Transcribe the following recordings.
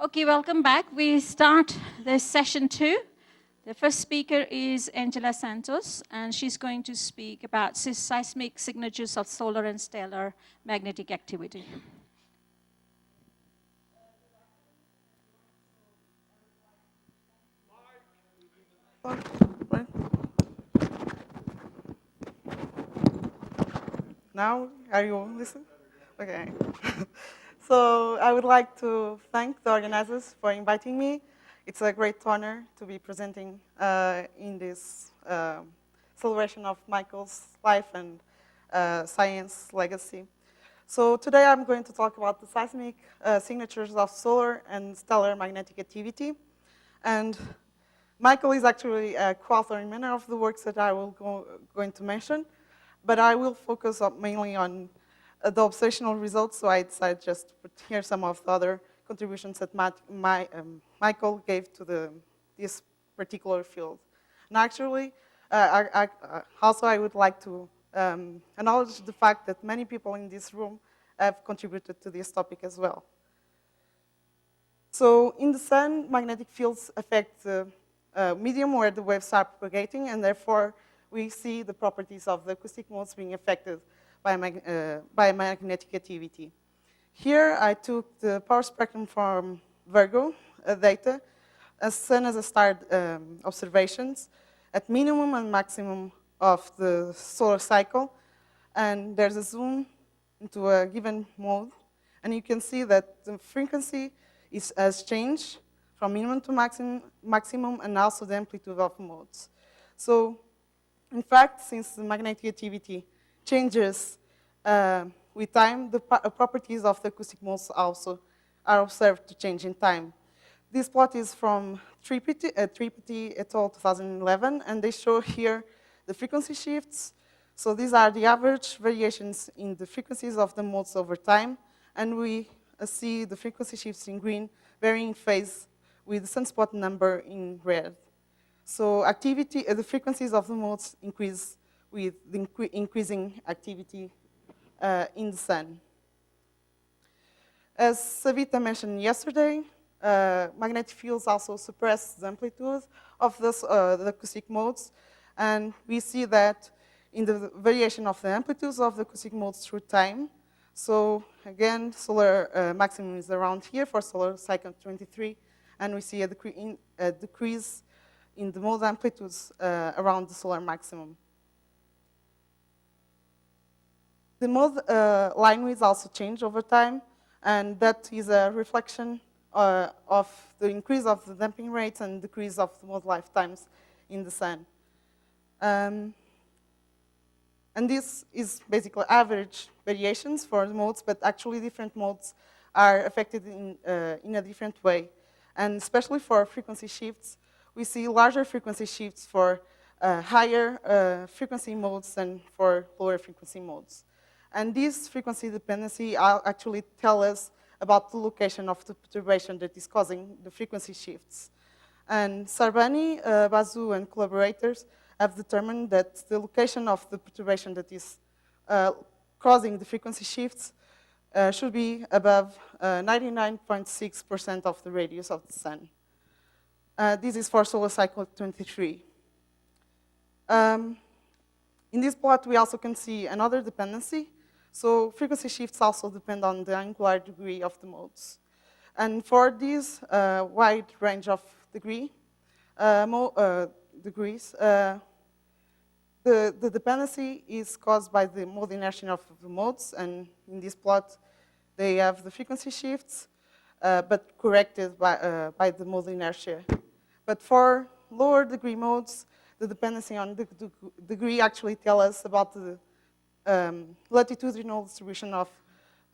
Okay, welcome back. We start this session 2. The first speaker is Angela Santos, and she's going to speak about seismic signatures of solar and stellar magnetic activity. Now, are you listening? Okay. So I would like to thank the organizers for inviting me. It's a great honor to be presenting in this celebration of Michael's life and science legacy. So today I'm going to talk about the seismic signatures of solar and stellar magnetic activity. And Michael is actually a co-author in many of the works that I will going to mention, but I will focus mainly on the observational results, so I decided just to put here some of the other contributions that Michael gave to this particular field. And actually, also I would like to acknowledge the fact that many people in this room have contributed to this topic as well. So in the sun, magnetic fields affect the medium where the waves are propagating, and therefore we see the properties of the acoustic modes being affected by magnetic activity. Here I took the power spectrum from Virgo data, as sun as a star observations at minimum and maximum of the solar cycle, and there's a zoom into a given mode, and you can see that the frequency has changed from minimum to maximum, and also the amplitude of modes. So, in fact, since the magnetic activity changes with time, the properties of the acoustic modes also are observed to change in time. This plot is from Tripathi et al. 2011, and they show here the frequency shifts. So these are the average variations in the frequencies of the modes over time, and we see the frequency shifts in green varying in phase with the sunspot number in red. So activity, the frequencies of the modes increase with the increasing activity in the sun. As Savita mentioned yesterday, magnetic fields also suppress the amplitude of the acoustic modes, and we see that in the variation of the amplitudes of the acoustic modes through time. So again, solar maximum is around here for solar cycle 23, and we see a decrease in the mode amplitudes around the solar maximum. The mode line widths also change over time, and that is a reflection of the increase of the damping rates and decrease of the mode lifetimes in the sun. And this is basically average variations for the modes, but actually different modes are affected in a different way. And especially for frequency shifts, we see larger frequency shifts for higher frequency modes than for lower frequency modes. And this frequency dependency actually tell us about the location of the perturbation that is causing the frequency shifts. And Sarbani, Basu, and collaborators have determined that the location of the perturbation that is causing the frequency shifts should be above 99.6% of the radius of the sun. This is for solar cycle 23. In this plot, we also can see another dependency. So frequency shifts also depend on the angular degree of the modes. And for this wide range of degrees, the dependency is caused by the mode inertia of the modes, and in this plot, they have the frequency shifts, but corrected by the mode inertia. But for lower degree modes, the dependency on the degree actually tells us about the latitudinal distribution of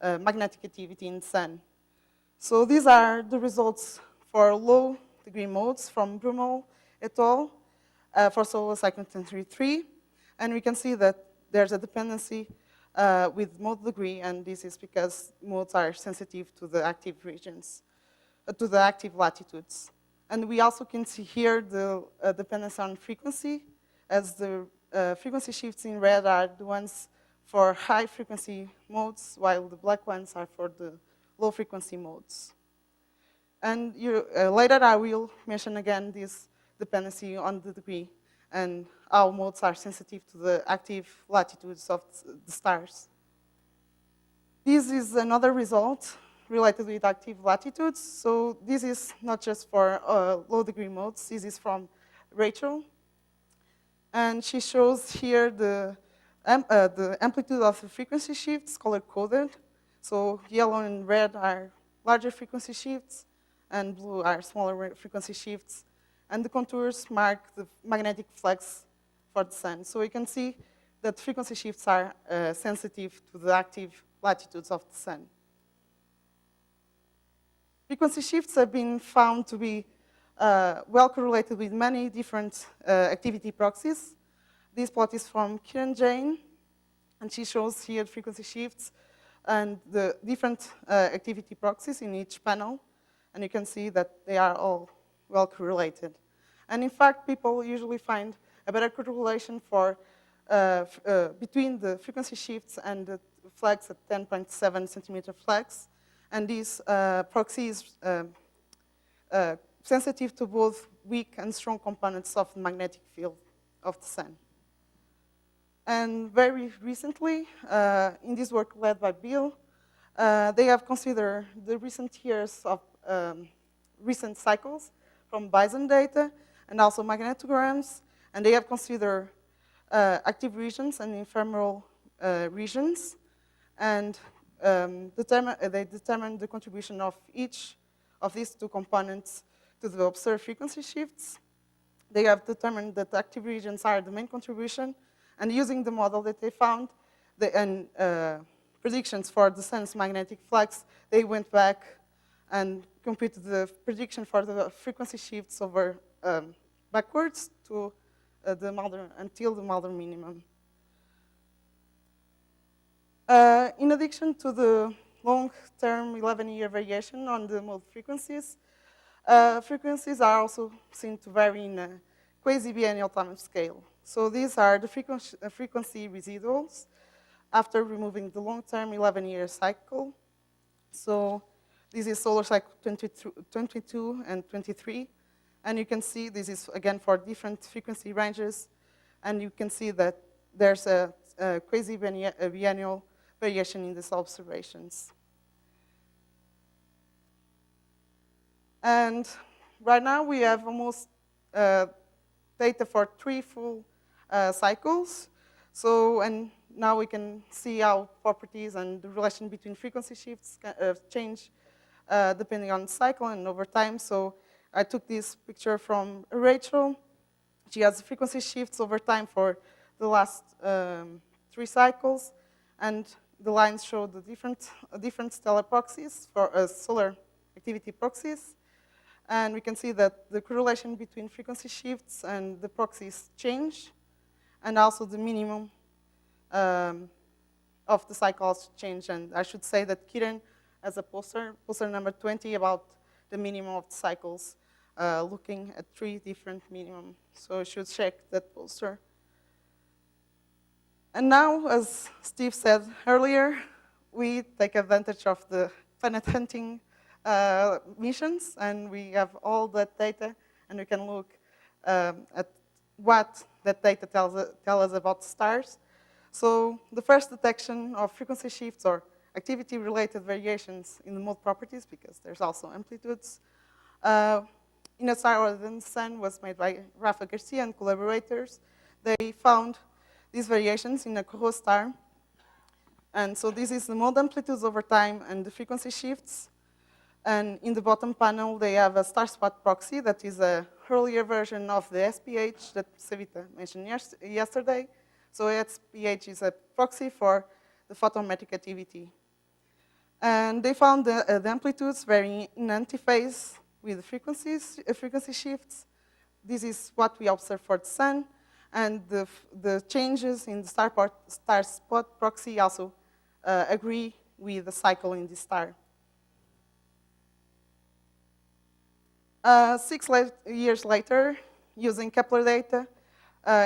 magnetic activity in the sun. So these are the results for low degree modes from Brummel et al. For solar cycle 23. And we can see that there's a dependency with mode degree, and this is because modes are sensitive to the active regions, to the active latitudes. And we also can see here the dependence on frequency, as the frequency shifts in red are the ones for high frequency modes, while the black ones are for the low frequency modes. And later I will mention again this dependency on the degree and how modes are sensitive to the active latitudes of the stars. This is another result related with active latitudes. So this is not just for low degree modes. This is from Rachel. And she shows here the amplitude of the frequency shifts color-coded. So yellow and red are larger frequency shifts, and blue are smaller frequency shifts. And the contours mark the magnetic flux for the sun. So you can see that frequency shifts are sensitive to the active latitudes of the sun. Frequency shifts have been found to be well correlated with many different activity proxies. This plot is from Kiran Jain, and she shows here frequency shifts and the different activity proxies in each panel. And you can see that they are all well correlated. And in fact, people usually find a better correlation for between the frequency shifts and the flux at 10.7 centimeter flux. And this proxy is sensitive to both weak and strong components of the magnetic field of the sun. And very recently, in this work led by Bill, they have considered the recent years of recent cycles from Bison data and also magnetograms, and they have considered active regions and ephemeral regions, and they determined the contribution of each of these two components to the observed frequency shifts. They have determined that active regions are the main contribution, and using the model that they found and predictions for the sun's magnetic flux, they went back and computed the prediction for the frequency shifts over backwards to until the Mulder minimum. In addition to the long-term 11-year variation on the mode frequencies, frequencies are also seen to vary in a quasi-biennial time scale. So these are the frequency residuals after removing the long-term 11-year cycle. So this is solar cycle 22 and 23. And you can see this is, again, for different frequency ranges. And you can see that there's a quasi-biennial variation in these observations. And right now we have almost data for 3 full cycles. So, and now we can see how properties and the relation between frequency shifts change depending on the cycle and over time. So I took this picture from Rachel. She has frequency shifts over time for the last 3 cycles, and the lines show the different stellar proxies for solar activity proxies. And we can see that the correlation between frequency shifts and the proxies change, and also the minimum of the cycles change. And I should say that Kiran has a poster number 20, about the minimum of the cycles, looking at 3 different minimum. So you should check that poster. And now, as Steve said earlier, we take advantage of the planet hunting missions, and we have all that data, and we can look at what that data tell us about stars. So the first detection of frequency shifts or activity-related variations in the mode properties, because there's also amplitudes, in a star other than the sun was made by Rafa Garcia and collaborators. They found these variations in a Corot star. And so this is the mode amplitudes over time and the frequency shifts. And in the bottom panel, they have a star spot proxy that is an earlier version of the SPH that Savita mentioned yesterday. So SPH is a proxy for the photometric activity. And they found the amplitudes varying in antiphase with the frequency shifts. This is what we observe for the sun. And the changes in the star spot proxy also agree with the cycle in the star. 6 years later, using Kepler data,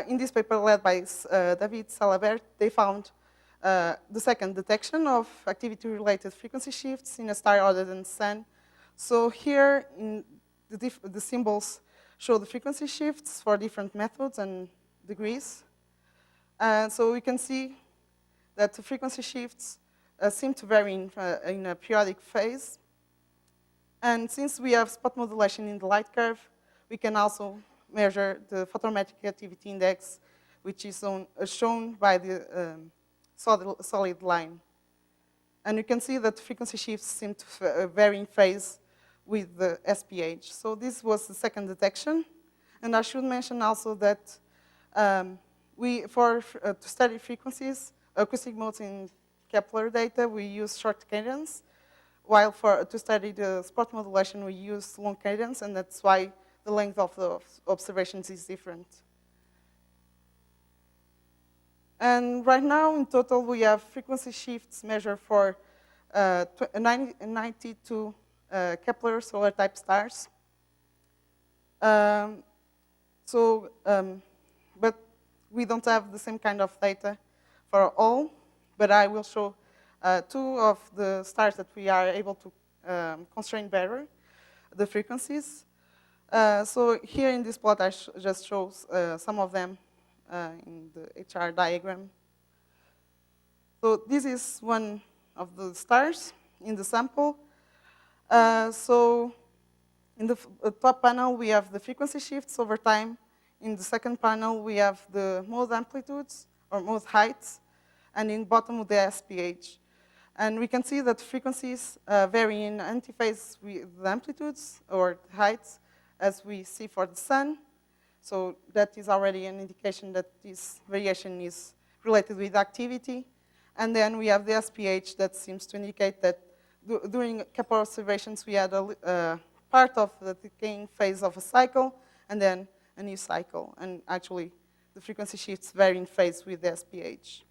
in this paper led by David Salabert, they found the second detection of activity-related frequency shifts in a star other than the sun. So here, the symbols show the frequency shifts for different methods and degrees. And so we can see that the frequency shifts seem to vary in a periodic phase. And since we have spot modulation in the light curve, we can also measure the photometric activity index, which is shown by the solid line. And you can see that the frequency shifts seem to vary in phase with the SPH. So this was the second detection. And I should mention also that to study frequencies, acoustic modes in Kepler data, we use short cadence, while to study the spot modulation, we use long cadence, and that's why the length of the observations is different. And right now, in total, we have frequency shifts measured for 92 Kepler solar type stars. But we don't have the same kind of data for all, but I will show two of the stars that we are able to constrain better, the frequencies. So here in this plot, I just show some of them in the HR diagram. So this is one of the stars in the sample. So in the top panel, we have the frequency shifts over time. In the second panel, we have the mode amplitudes or mode heights, and in bottom, the SPH. And we can see that frequencies vary in antiphase with the amplitudes or the heights, as we see for the sun. So that is already an indication that this variation is related with activity. And then we have the SPH that seems to indicate that during Kepler observations, we had a part of the decaying phase of a cycle, and then a new cycle. And actually, the frequency shifts vary in phase with the SPH.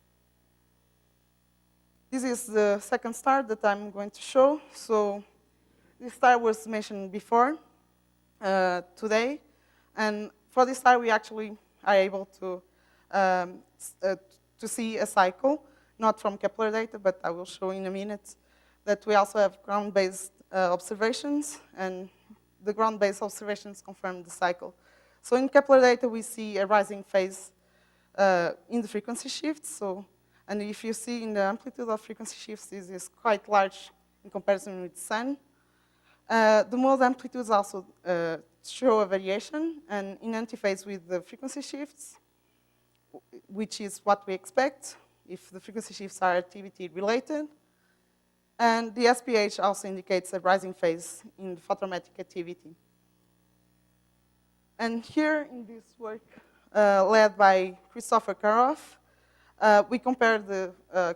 This is the second star that I'm going to show. So this star was mentioned before today. And for this star, we actually are able to see a cycle, not from Kepler data, but I will show in a minute that we also have ground-based observations, and the ground-based observations confirm the cycle. So in Kepler data, we see a rising phase in the frequency shifts. And if you see in the amplitude of frequency shifts, this is quite large in comparison with the sun. The mode amplitudes also show a variation, and in antiphase with the frequency shifts, which is what we expect if the frequency shifts are activity related. And the SPH also indicates a rising phase in the photometric activity. And here in this work led by Christopher Karoff, we compare the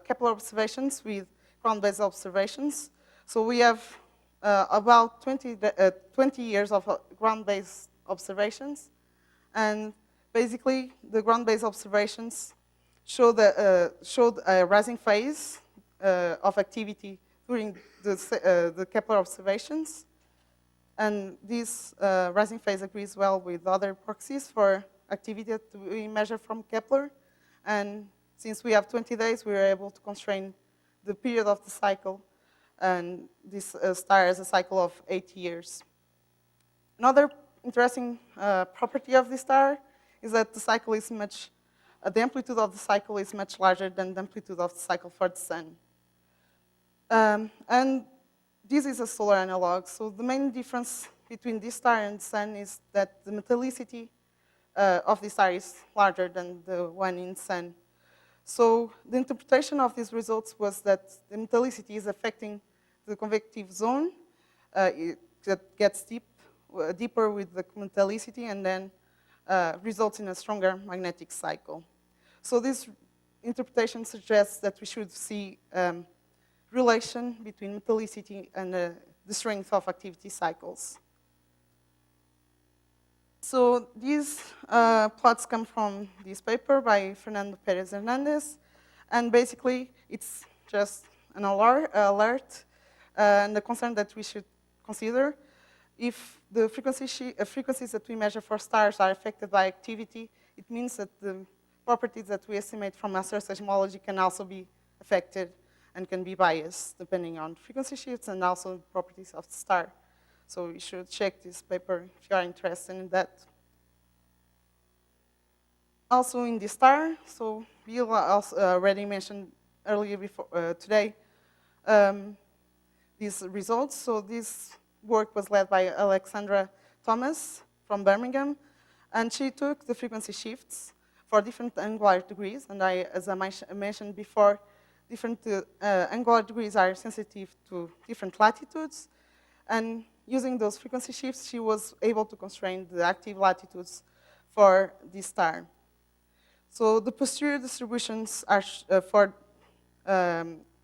Kepler observations with ground-based observations. So we have about 20 years of ground-based observations. And basically, the ground-based observations showed a rising phase of activity during the Kepler observations. And this rising phase agrees well with other proxies for activity that we measure from Kepler. And since we have 20 days, we were able to constrain the period of the cycle. And this star has a cycle of 8 years. Another interesting property of this star is that the cycle is the amplitude of the cycle is much larger than the amplitude of the cycle for the sun. And this is a solar analog. So the main difference between this star and the sun is that the metallicity of this star is larger than the one in the sun. So the interpretation of these results was that the metallicity is affecting the convective zone. That gets deeper with the metallicity and then results in a stronger magnetic cycle. So this interpretation suggests that we should see relation between metallicity and the strength of activity cycles. So these plots come from this paper by Fernando Pérez Hernández, and basically it's just an alert and a concern that we should consider. If the frequencies that we measure for stars are affected by activity, it means that the properties that we estimate from asteroseismology can also be affected and can be biased depending on frequency shifts and also properties of the star. So you should check this paper if you are interested in that. Also in the star, so Bill also already mentioned earlier today these results. So this work was led by Alexandra Thomas from Birmingham, and she took the frequency shifts for different angular degrees. And as I mentioned before, different angular degrees are sensitive to different latitudes. And using those frequency shifts, she was able to constrain the active latitudes for this star. So the posterior distributions are for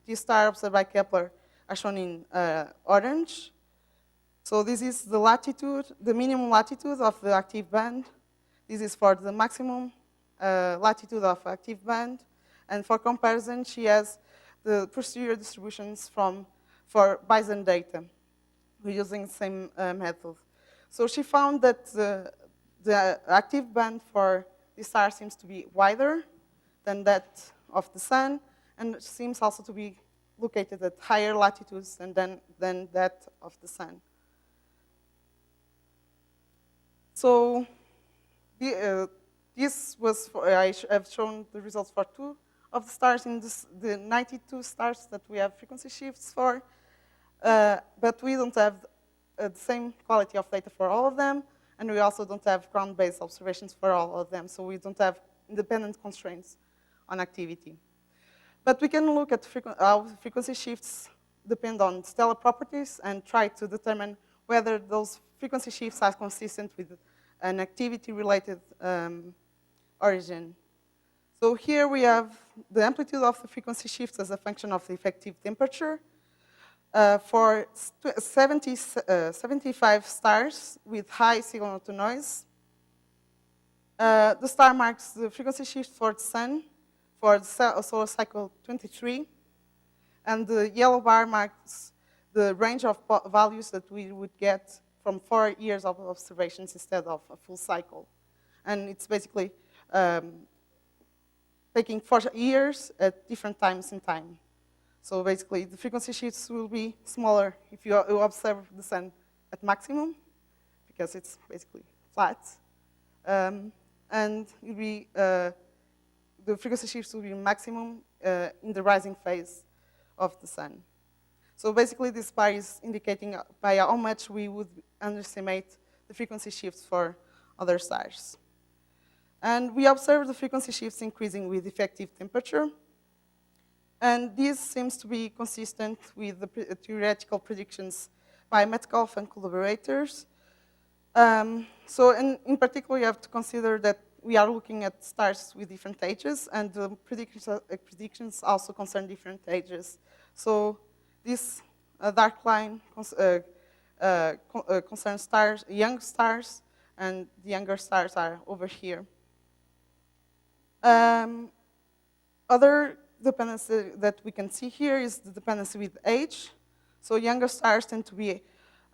this star observed by Kepler are shown in orange. So this is the latitude, the minimum latitude of the active band. This is for the maximum latitude of active band. And for comparison, she has the posterior distributions for Bison data. We're using the same method. So she found that the active band for the star seems to be wider than that of the sun, and it seems also to be located at higher latitudes than that of the sun. So this was, I have shown the results for 2 of the stars in the 92 stars that we have frequency shifts for, but we don't have the same quality of data for all of them, and we also don't have ground-based observations for all of them, so we don't have independent constraints on activity. But we can look at how frequency shifts depend on stellar properties and try to determine whether those frequency shifts are consistent with an activity-related origin. So here we have the amplitude of the frequency shifts as a function of the effective temperature. For 75 stars with high signal-to-noise, the star marks the frequency shift for the sun for the solar cycle 23, and the yellow bar marks the range of values that we would get from 4 years of observations instead of a full cycle. And it's basically taking 4 years at different times in time. So basically, the frequency shifts will be smaller if you observe the sun at maximum, because it's basically flat. And the frequency shifts will be maximum in the rising phase of the sun. So basically, this bar is indicating by how much we would underestimate the frequency shifts for other stars. And we observe the frequency shifts increasing with effective temperature. And this seems to be consistent with the theoretical predictions by Metcalfe and collaborators. So in particular, you have to consider that we are looking at stars with different ages, and the predictions also concern different ages. So this dark line concerns stars, young stars, and the younger stars are over here. Other dependency that we can see here is the dependency with age. So younger stars tend to be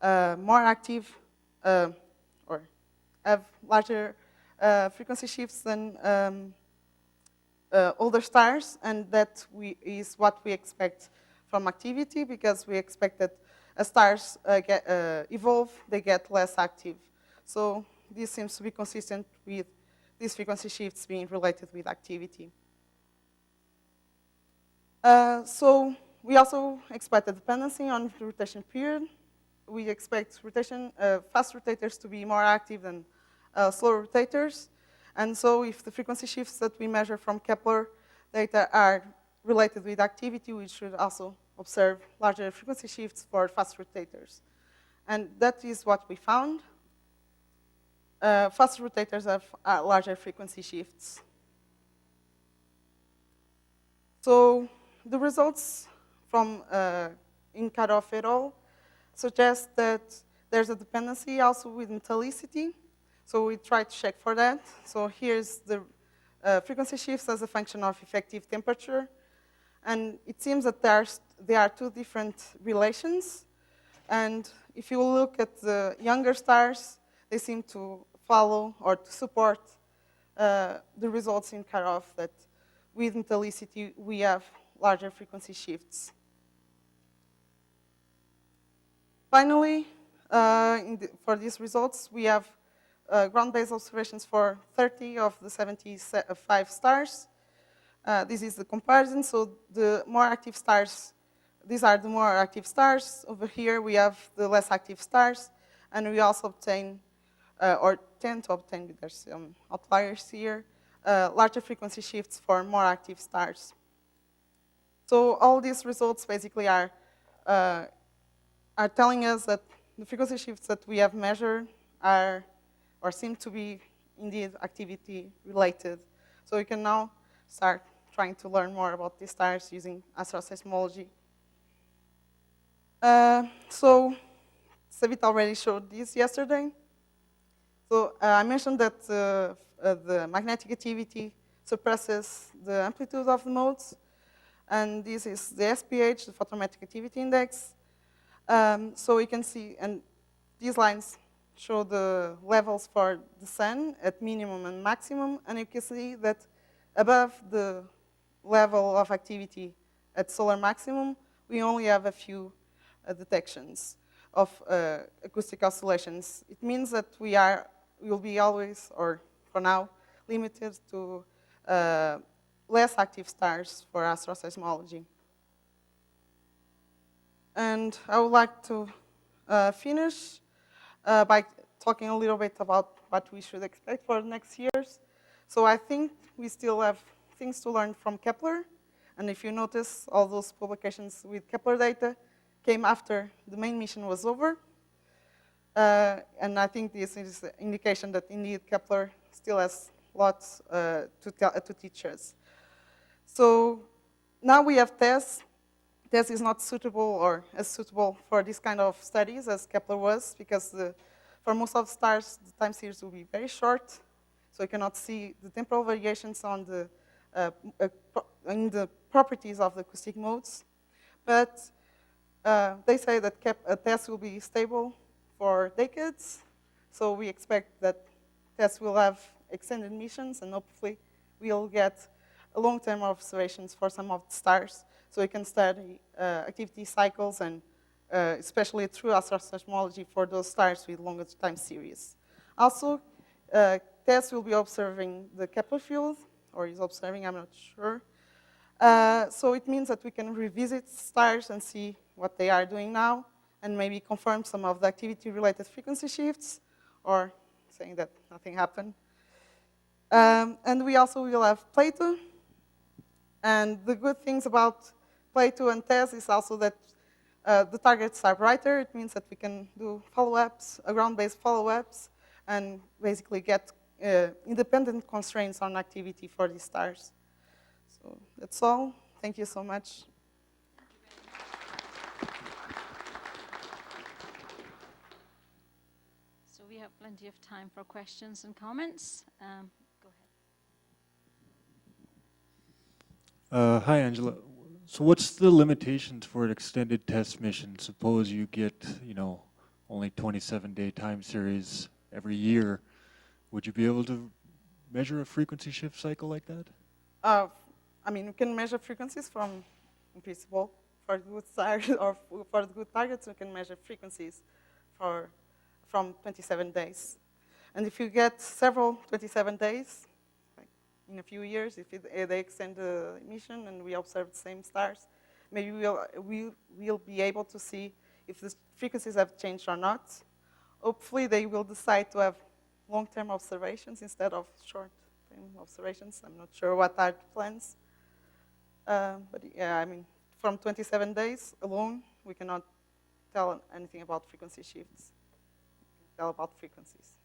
more active or have larger frequency shifts than older stars, and that is what we expect from activity, because we expect that as stars evolve, they get less active. So this seems to be consistent with these frequency shifts being related with activity. So we also expect a dependency on the rotation period. We expect fast rotators to be more active than slow rotators. And so if the frequency shifts that we measure from Kepler data are related with activity, we should also observe larger frequency shifts for fast rotators. And that is what we found. Fast rotators have larger frequency shifts. So the results from NCAR et al. Suggest that there's a dependency also with metallicity. So we try to check for that. So here's the frequency shifts as a function of effective temperature. And it seems that there are 2 different relations. And if you look at the younger stars, they seem to follow or to support the results in Karov, that with metallicity we have larger frequency shifts. Finally, For these results, we have ground-based observations for 30 of the 75 stars. This is the comparison, so the more active stars, these are the more active stars. Over here we have the less active stars, and we also obtain, or tend to obtain, there's some outliers here, larger frequency shifts for more active stars. So all these results basically are telling us that the frequency shifts that we have measured are, or seem to be indeed activity related. So we can now start trying to learn more about these stars using asteroseismology. So Savit already showed this yesterday. So I mentioned that the magnetic activity suppresses the amplitude of the modes, and this is the SPH, the photometric activity index. So we can see, and these lines show the levels for the sun at minimum and maximum, and you can see that above the level of activity at solar maximum, we only have a few detections of acoustic oscillations. It means that we will be always, or for now, limited to less active stars for asteroseismology. And I would like to finish by talking a little bit about what we should expect for the next years. So I think we still have things to learn from Kepler. And if you notice, all those publications with Kepler data came after the main mission was over. And I think this is an indication that indeed Kepler still has lots to teach us. So now we have TESS. TESS is not suitable or as suitable for this kind of studies as Kepler was, because for most of the stars, the time series will be very short, so you cannot see the temporal variations on in the properties of the acoustic modes. But they say that TESS will be stable for decades, so we expect that TESS will have extended missions, and hopefully we'll get long-term observations for some of the stars, so we can study activity cycles, and especially through asteroseismology for those stars with longer time series. Also, TESS will be observing the Kepler field, or is observing, I'm not sure. So it means that we can revisit stars and see what they are doing now, and maybe confirm some of the activity-related frequency shifts, or saying that nothing happened. And we also will have Plato. And the good things about Plato and TESS is also that the targets are brighter. It means that we can do follow-ups, ground-based follow-ups, and basically get independent constraints on activity for these stars. So that's all. Thank you so much. So we have plenty of time for questions and comments. Go ahead. Hi, Angela. So what's the limitations for an extended test mission? Suppose you get, only 27-day time series every year. Would you be able to measure a frequency shift cycle like that? I mean, we can measure frequencies in principle, for good stars or for the good targets, we can measure frequencies from 27 days. And if you get several 27 days, like in a few years, if they extend the mission and we observe the same stars, maybe we'll be able to see if the frequencies have changed or not. Hopefully, they will decide to have long-term observations instead of short-term observations. I'm not sure what are the plans. But yeah, I mean, from 27 days alone, we cannot tell anything about frequency shifts. We can tell about frequencies.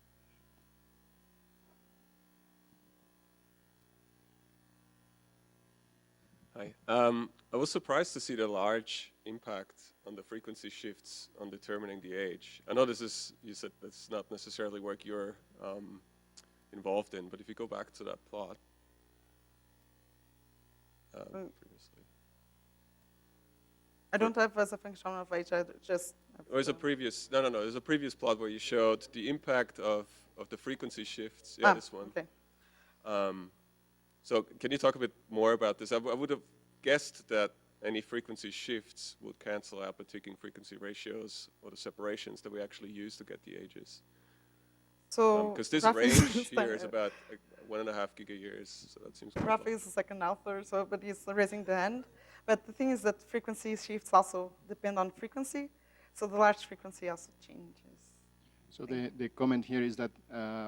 Hi. I was surprised to see the large impact on the frequency shifts on determining the age. I know you said that's not necessarily work you're involved in, but if you go back to that plot previously. I don't have as a function of age, I just... There's a previous, no, there's a previous plot where you showed the impact of the frequency shifts. Yeah, this one. Okay. So can you talk a bit more about this? I would have guessed that any frequency shifts would cancel out the ticking frequency ratios or the separations that we actually use to get the ages. So Because this Rafi range here is about 1.5 gigayears, so that seems quite Rafi low. is the second author, but he's raising the hand. But the thing is that frequency shifts also depend on frequency, so the large frequency also changes. So the comment here is that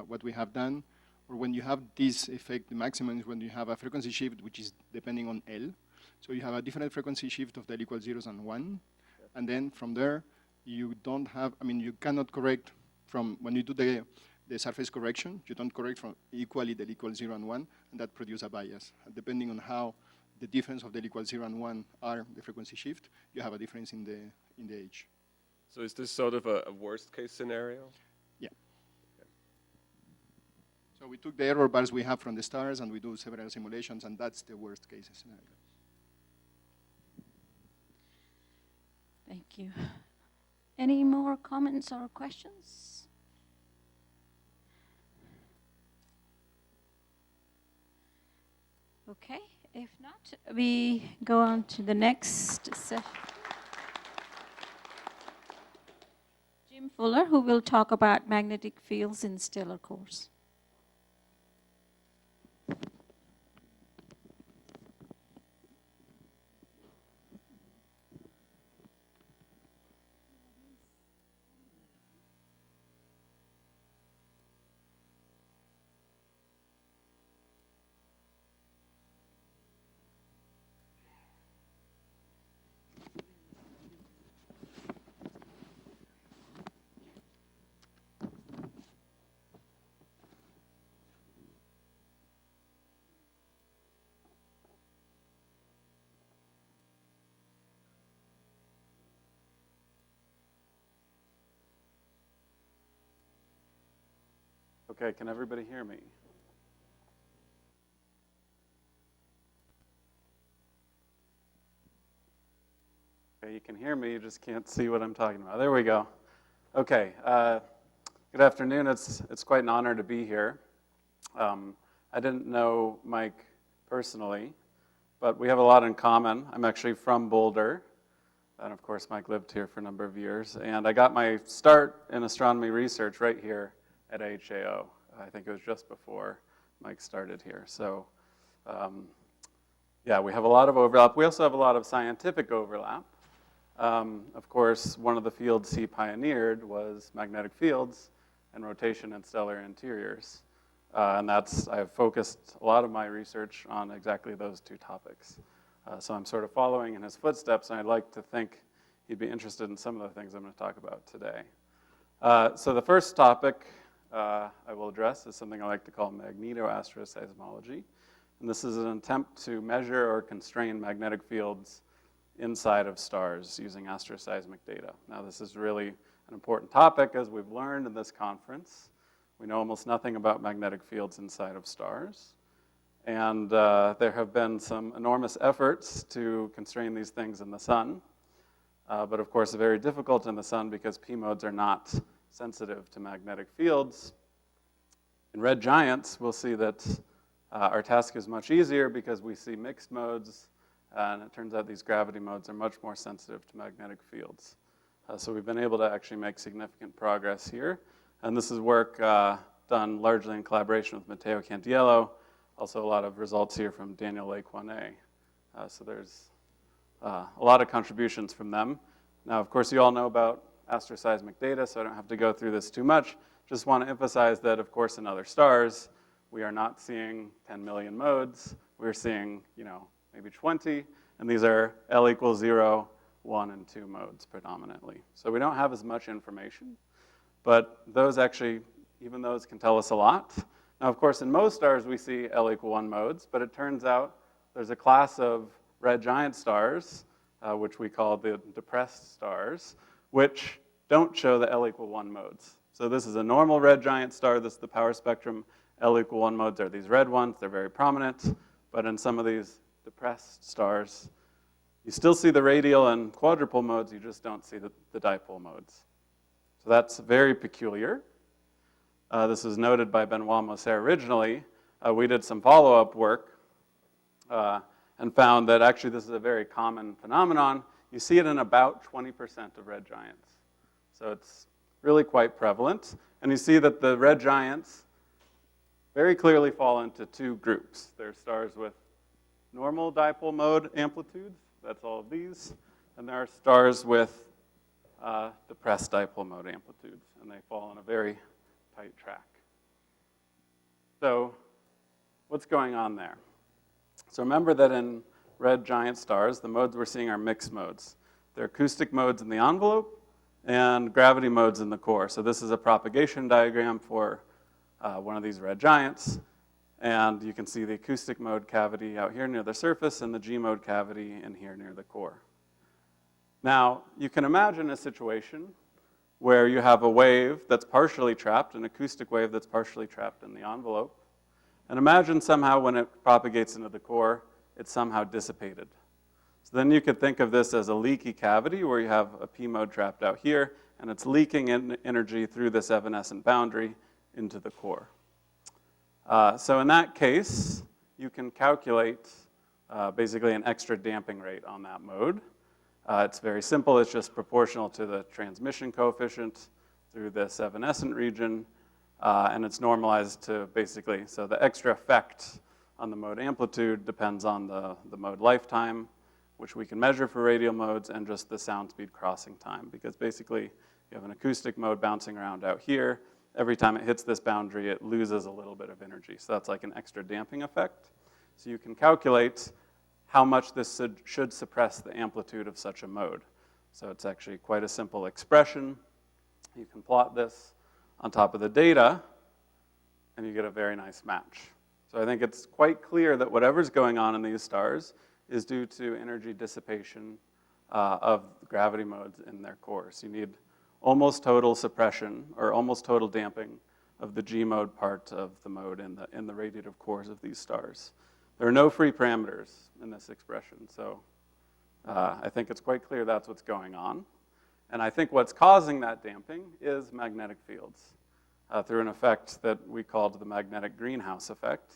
what we have done, or when you have this effect, the maximum is when you have a frequency shift which is depending on L. So you have a different frequency shift of the L equals 0 and 1. And then from there, you don't have, you cannot correct from, when you do the surface correction, you don't correct from equally the L equals 0 and 1, and that produces a bias. And depending on how the difference of the L equals 0 and 1 are the frequency shift, you have a difference in the age. So is this sort of a worst case scenario? Yeah. Okay. So we took the error bars we have from the stars and we do several simulations, and that's the worst case scenario. Thank you. Any more comments or questions? Okay, if not, we go on to the next session. Jim Fuller, who will talk about magnetic fields in stellar cores. Okay, can everybody hear me? Okay, you can hear me, you just can't see what I'm talking about. There we go. Okay, good afternoon. It's quite an honor to be here. I didn't know Mike personally, but we have a lot in common. I'm actually from Boulder, and of course Mike lived here for a number of years, and I got my start in astronomy research right here at HAO. I think it was just before Mike started here. So, yeah, we have a lot of overlap. We also have a lot of scientific overlap. Of course, one of the fields he pioneered was magnetic fields and rotation in stellar interiors. And I've focused a lot of my research on exactly those two topics. So I'm sort of following in his footsteps, and I'd like to think he'd be interested in some of the things I'm going to talk about today. So the first topic I will address is something I like to call Magneto Asteroseismology. And this is an attempt to measure or constrain magnetic fields inside of stars using astroseismic data. Now, this is really an important topic, as we've learned in this conference. We know almost nothing about magnetic fields inside of stars. And there have been some enormous efforts to constrain these things in the sun. But of course, very difficult in the sun because P modes are not sensitive to magnetic fields. In red giants, we'll see that our task is much easier because we see mixed modes, and it turns out these gravity modes are much more sensitive to magnetic fields. So we've been able to actually make significant progress here. And this is work done largely in collaboration with Matteo Cantiello. Also a lot of results here from Daniel Lequanet. So there's a lot of contributions from them. Now, of course, you all know about astroseismic data, so I don't have to go through this too much. Just want to emphasize that, of course, in other stars, we are not seeing 10 million modes. We're seeing, maybe 20, and these are L equals 0, 1, and 2 modes predominantly. So we don't have as much information, but those actually, even those can tell us a lot. Now, of course, in most stars, we see L equal 1 modes, but it turns out there's a class of red giant stars, which we call the depressed stars, which don't show the L equal 1 modes. So this is a normal red giant star. This is the power spectrum. L equal 1 modes are these red ones. They're very prominent. But in some of these depressed stars, you still see the radial and quadrupole modes. You just don't see the dipole modes. So that's very peculiar. This was noted by Benoit Moser originally. We did some follow-up work. And and found that actually this is a very common phenomenon. You see it in about 20% of red giants. So it's really quite prevalent. And you see that the red giants very clearly fall into two groups. There's stars with normal dipole mode amplitudes, that's all of these, and there are stars with depressed dipole mode amplitudes, and they fall in a very tight track. So what's going on there? So remember that in red giant stars, the modes we're seeing are mixed modes. They're acoustic modes in the envelope and gravity modes in the core. So this is a propagation diagram for one of these red giants. And you can see the acoustic mode cavity out here near the surface and the G mode cavity in here near the core. Now, you can imagine a situation where you have a wave that's partially trapped, an acoustic wave that's partially trapped in the envelope. And imagine somehow when it propagates into the core, it's somehow dissipated. So then you could think of this as a leaky cavity where you have a P mode trapped out here, and it's leaking in energy through this evanescent boundary into the core. So in that case, you can calculate basically an extra damping rate on that mode. It's very simple. It's just proportional to the transmission coefficient through this evanescent region, and it's normalized to basically, so the extra effect on the mode amplitude depends on the mode lifetime, which we can measure for radial modes, and just the sound speed crossing time, because basically you have an acoustic mode bouncing around out here. Every time it hits this boundary, it loses a little bit of energy. So that's like an extra damping effect. So you can calculate how much this should suppress the amplitude of such a mode. So it's actually quite a simple expression. You can plot this on top of the data, and you get a very nice match. So I think it's quite clear that whatever's going on in these stars is due to energy dissipation of gravity modes in their cores. You need almost total suppression or almost total damping of the G mode part of the mode in the radiative cores of these stars. There are no free parameters in this expression, so I think it's quite clear that's what's going on. And I think what's causing that damping is magnetic fields through an effect that we called the magnetic greenhouse effect,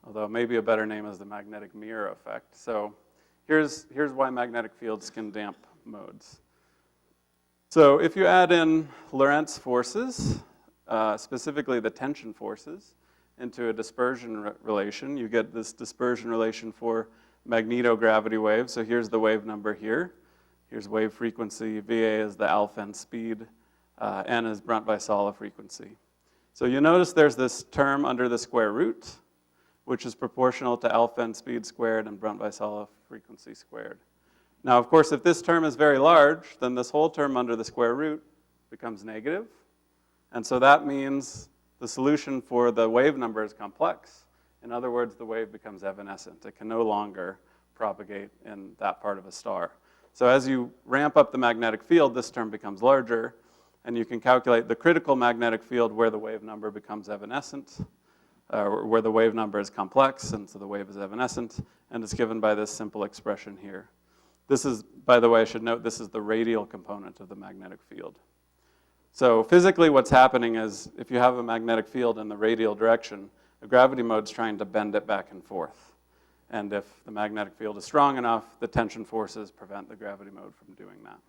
although maybe a better name is the magnetic mirror effect. So here's why magnetic fields can damp modes. So if you add in Lorentz forces, specifically the tension forces, into a dispersion relation, you get this dispersion relation for magnetogravity waves. So here's the wave number here. Here's wave frequency. VA is the alpha and speed. N is Brunt-Väisälä frequency. So you notice there's this term under the square root, which is proportional to alpha and speed squared and Brunt-Väisälä frequency squared. Now, of course, if this term is very large, then this whole term under the square root becomes negative. And so that means the solution for the wave number is complex. In other words, the wave becomes evanescent. It can no longer propagate in that part of a star. So as you ramp up the magnetic field, this term becomes larger, and you can calculate the critical magnetic field where the wave number becomes evanescent, where the wave number is complex, and so the wave is evanescent, and it's given by this simple expression here. This is, by the way, I should note, this is the radial component of the magnetic field. So physically what's happening is if you have a magnetic field in the radial direction, the gravity mode's trying to bend it back and forth. And if the magnetic field is strong enough, the tension forces prevent the gravity mode from doing that.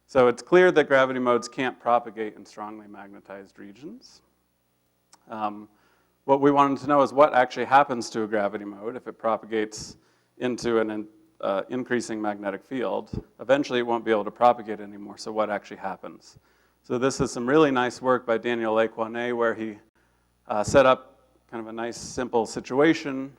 So it's clear that gravity modes can't propagate in strongly magnetized regions. What we wanted to know is what actually happens to a gravity mode if it propagates into an increasing magnetic field. Eventually it won't be able to propagate anymore, so what actually happens? So this is some really nice work by Daniel Lequanet where he set up kind of a nice simple situation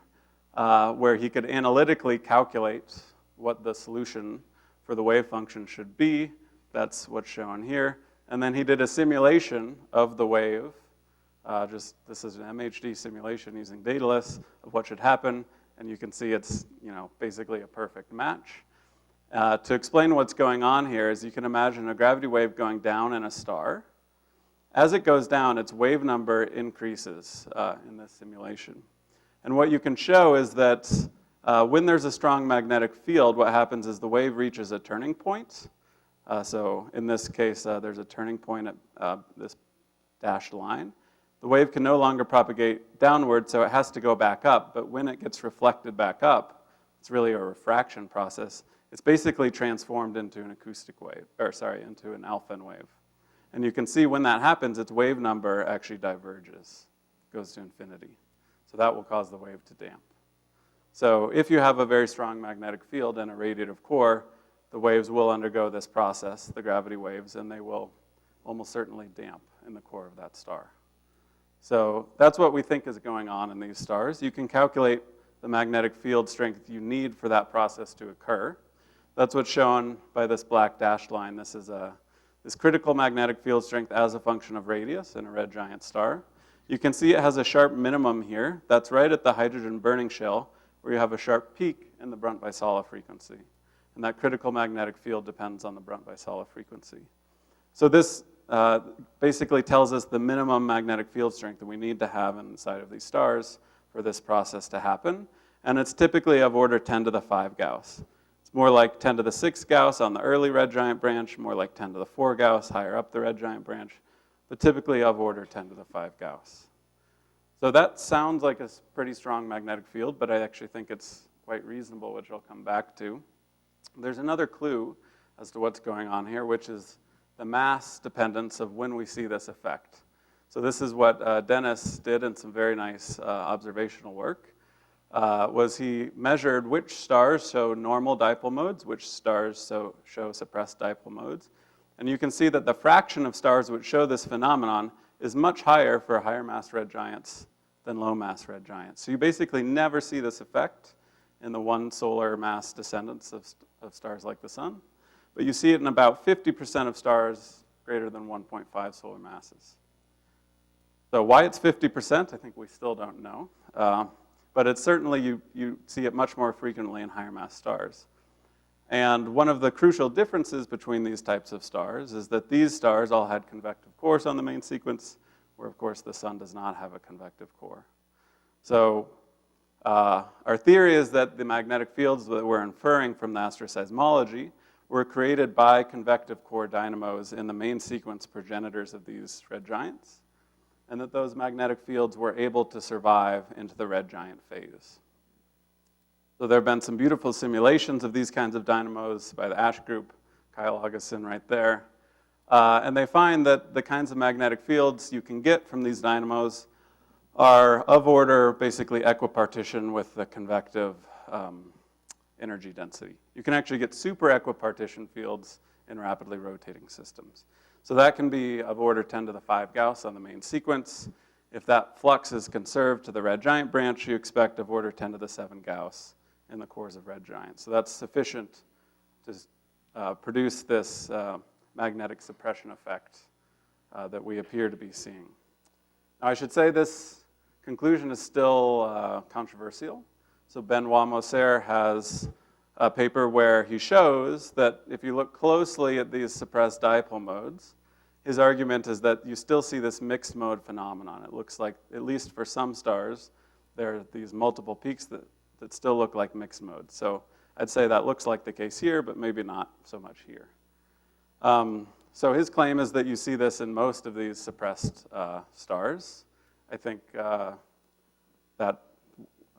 where he could analytically calculate what the solution for the wave function should be. That's what's shown here. And then he did a simulation of the wave. This is an MHD simulation using Daedalus of what should happen. And you can see it's basically a perfect match. To explain what's going on here is you can imagine a gravity wave going down in a star. As it goes down, its wave number increases in this simulation. And what you can show is that when there's a strong magnetic field, what happens is the wave reaches a turning point. So in this case, there's a turning point at this dashed line. The wave can no longer propagate downward, so it has to go back up. But when it gets reflected back up, it's really a refraction process. It's basically transformed into an acoustic wave, into an alpha wave. And you can see when that happens, its wave number actually diverges, goes to infinity. So that will cause the wave to damp. So if you have a very strong magnetic field and a radiative core, the waves will undergo this process, the gravity waves, and they will almost certainly damp in the core of that star. So that's what we think is going on in these stars. You can calculate the magnetic field strength you need for that process to occur. That's what's shown by this black dashed line. This is this critical magnetic field strength as a function of radius in a red giant star. You can see it has a sharp minimum here. That's right at the hydrogen burning shell, where you have a sharp peak in the Brunt-Väisälä frequency. And that critical magnetic field depends on the Brunt-Väisälä frequency. So this basically tells us the minimum magnetic field strength that we need to have inside of these stars for this process to happen. And it's typically of order 10 to the 5 Gauss. It's more like 10 to the 6 Gauss on the early red giant branch, more like 10 to the 4 Gauss higher up the red giant branch, but typically of order 10 to the 5 Gauss. So that sounds like a pretty strong magnetic field, but I actually think it's quite reasonable, which I'll come back to. There's another clue as to what's going on here, which is the mass dependence of when we see this effect. So this is what Dennis did in some very nice observational work, was he measured which stars show normal dipole modes, which stars show suppressed dipole modes. And you can see that the fraction of stars which show this phenomenon is much higher for higher mass red giants than low mass red giants. So you basically never see this effect in the one solar mass descendants of stars like the sun, but you see it in about 50% of stars greater than 1.5 solar masses. So why it's 50%, I think we still don't know, but it's certainly, you see it much more frequently in higher mass stars. And one of the crucial differences between these types of stars is that these stars all had convective cores on the main sequence, where of course the sun does not have a convective core. So our theory is that the magnetic fields that we're inferring from the asteroseismology were created by convective core dynamos in the main sequence progenitors of these red giants, and that those magnetic fields were able to survive into the red giant phase. So there have been some beautiful simulations of these kinds of dynamos by the Ash group, Kyle Augustin right there. And they find that the kinds of magnetic fields you can get from these dynamos are of order basically equipartition with the convective energy density. You can actually get super equipartition fields in rapidly rotating systems. So that can be of order 10 to the 5 Gauss on the main sequence. If that flux is conserved to the red giant branch, you expect of order 10 to the 7 Gauss in the cores of red giants. So that's sufficient to produce this magnetic suppression effect that we appear to be seeing. Now, I should say this conclusion is still controversial. So Benoit Moser has a paper where he shows that if you look closely at these suppressed dipole modes, his argument is that you still see this mixed mode phenomenon. It looks like, at least for some stars, there are these multiple peaks that still look like mixed modes. So I'd say that looks like the case here, but maybe not so much here. So his claim is that you see this in most of these suppressed stars. I think that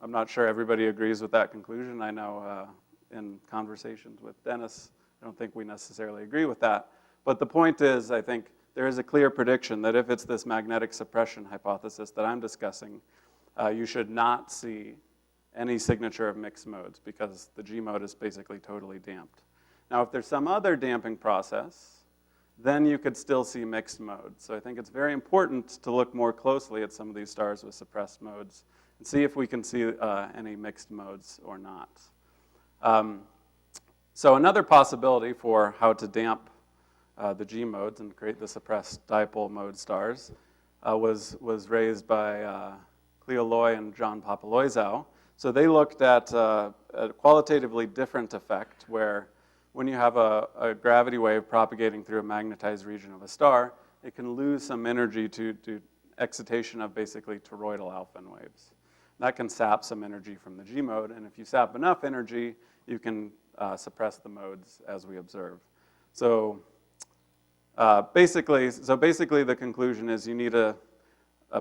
I'm not sure everybody agrees with that conclusion. I know in conversations with Dennis, I don't think we necessarily agree with that. But the point is, I think there is a clear prediction that if it's this magnetic suppression hypothesis that I'm discussing, you should not see any signature of mixed modes because the G mode is basically totally damped. Now, if there's some other damping process, then you could still see mixed modes. So I think it's very important to look more closely at some of these stars with suppressed modes and see if we can see any mixed modes or not. So another possibility for how to damp the G modes and create the suppressed dipole mode stars was raised by Cleo Loy and John Papalouizou. So they looked at a qualitatively different effect where when you have a gravity wave propagating through a magnetized region of a star, it can lose some energy to excitation of basically toroidal alpha waves. That can sap some energy from the G mode, and if you sap enough energy, you can suppress the modes as we observe. So basically the conclusion is you need a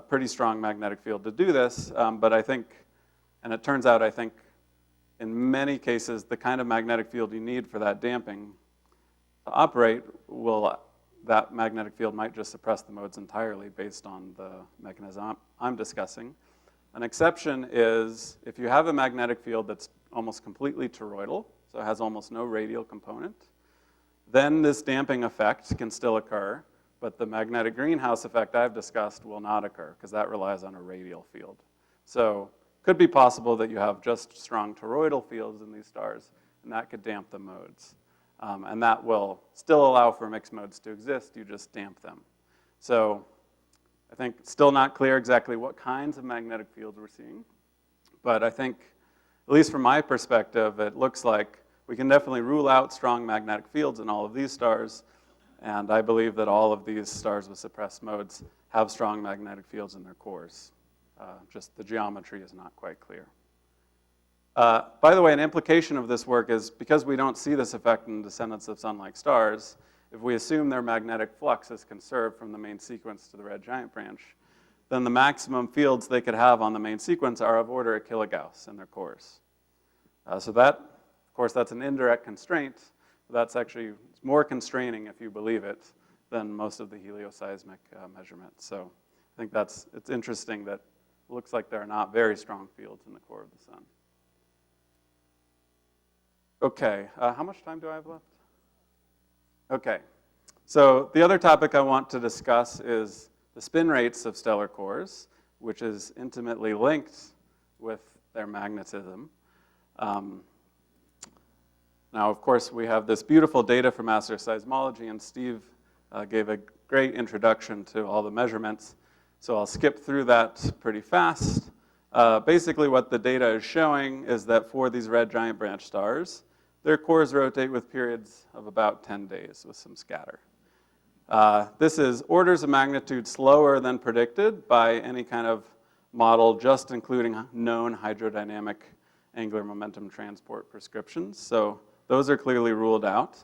pretty strong magnetic field to do this, but I think, and it turns out I think in many cases, the kind of magnetic field you need for that damping to operate that magnetic field might just suppress the modes entirely based on the mechanism I'm discussing. An exception is if you have a magnetic field that's almost completely toroidal, so it has almost no radial component, then this damping effect can still occur, but the magnetic greenhouse effect I've discussed will not occur because that relies on a radial field. So it could be possible that you have just strong toroidal fields in these stars, and that could damp the modes. And that will still allow for mixed modes to exist, you just damp them. So I think it's still not clear exactly what kinds of magnetic fields we're seeing, but I think, at least from my perspective, it looks like we can definitely rule out strong magnetic fields in all of these stars, and I believe that all of these stars with suppressed modes have strong magnetic fields in their cores. Just the geometry is not quite clear. By the way, an implication of this work is because we don't see this effect in descendants of Sun-like stars, if we assume their magnetic flux is conserved from the main sequence to the red giant branch, then the maximum fields they could have on the main sequence are of order of kilogauss in their cores. So that, of course, that's an indirect constraint. That's actually more constraining, if you believe it, than most of the helioseismic measurements. So I think it's interesting that it looks like there are not very strong fields in the core of the sun. Okay, how much time do I have left? Okay, so the other topic I want to discuss is the spin rates of stellar cores, which is intimately linked with their magnetism. Now, of course, we have this beautiful data from Asteroseismology, and Steve gave a great introduction to all the measurements, so I'll skip through that pretty fast. Basically, what the data is showing is that for these red giant branch stars, their cores rotate with periods of about 10 days with some scatter. This is orders of magnitude slower than predicted by any kind of model, just including known hydrodynamic angular momentum transport prescriptions. So those are clearly ruled out.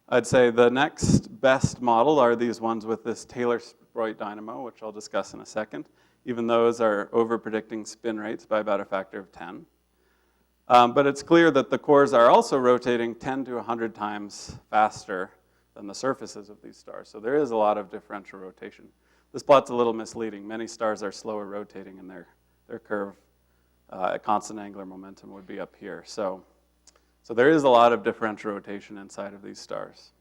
I'd say the next best model are these ones with this Taylor-Sproit dynamo, which I'll discuss in a second. Even those are over-predicting spin rates by about a factor of 10. But it's clear that the cores are also rotating 10 to 100 times faster than the surfaces of these stars. So there is a lot of differential rotation. This plot's a little misleading. Many stars are slower rotating, and their curve at constant angular momentum would be up here. So there is a lot of differential rotation inside of these stars.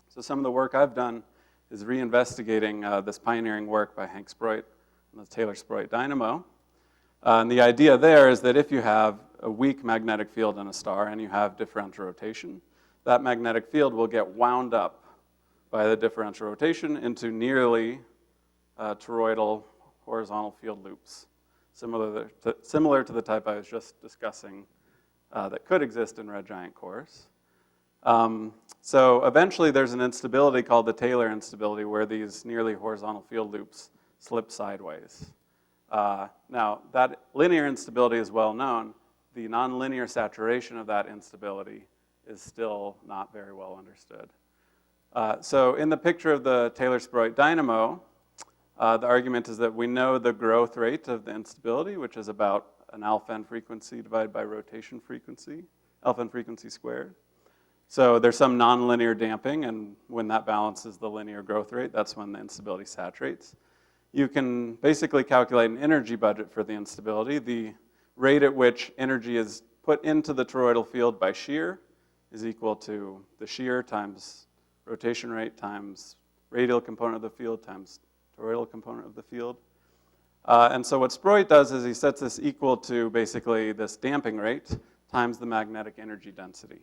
So some of the work I've done is reinvestigating this pioneering work by Hank Sproit on the Taylor-Sproit dynamo. And the idea there is that if you have a weak magnetic field in a star and you have differential rotation, that magnetic field will get wound up by the differential rotation into nearly toroidal horizontal field loops, similar to the type I was just discussing that could exist in red giant cores. So eventually there's an instability called the Taylor instability where these nearly horizontal field loops slip sideways. Now, that linear instability is well known. The nonlinear saturation of that instability is still not very well understood. So in the picture of the Taylor-Sproit dynamo, the argument is that we know the growth rate of the instability, which is about an alpha n frequency divided by rotation frequency, alpha n frequency squared. So there's some nonlinear damping, and when that balances the linear growth rate, that's when the instability saturates. You can basically calculate an energy budget for the instability. The rate at which energy is put into the toroidal field by shear is equal to the shear times rotation rate times radial component of the field times toroidal component of the field. And so what Sproit does is he sets this equal to basically this damping rate times the magnetic energy density.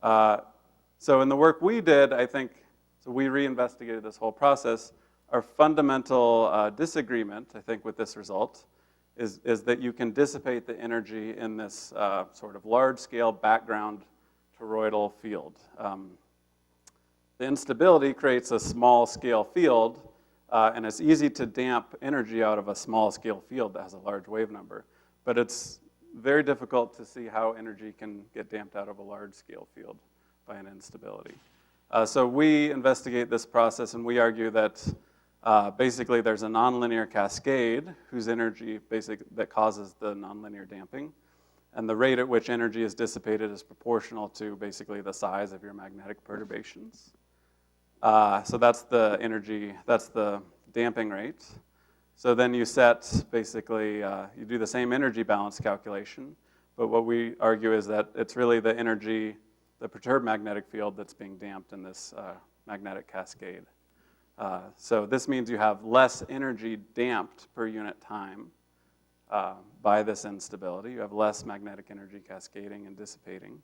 So in the work we did, I think, so we reinvestigated this whole process. Our fundamental disagreement, I think, with this result is that you can dissipate the energy in this sort of large-scale background toroidal field. The instability creates a small-scale field, and it's easy to damp energy out of a small-scale field that has a large wave number. But it's very difficult to see how energy can get damped out of a large-scale field by an instability. So we investigate this process, and we argue that basically there's a nonlinear cascade whose energy that causes the nonlinear damping. and the rate at which energy is dissipated is proportional to basically the size of your magnetic perturbations. So that's the energy, that's the damping rate. So then you set, basically, you do the same energy balance calculation, but what we argue is that it's really the energy, the perturbed magnetic field that's being damped in this magnetic cascade. So this means you have less energy damped per unit time by this instability. You have less magnetic energy cascading and dissipating.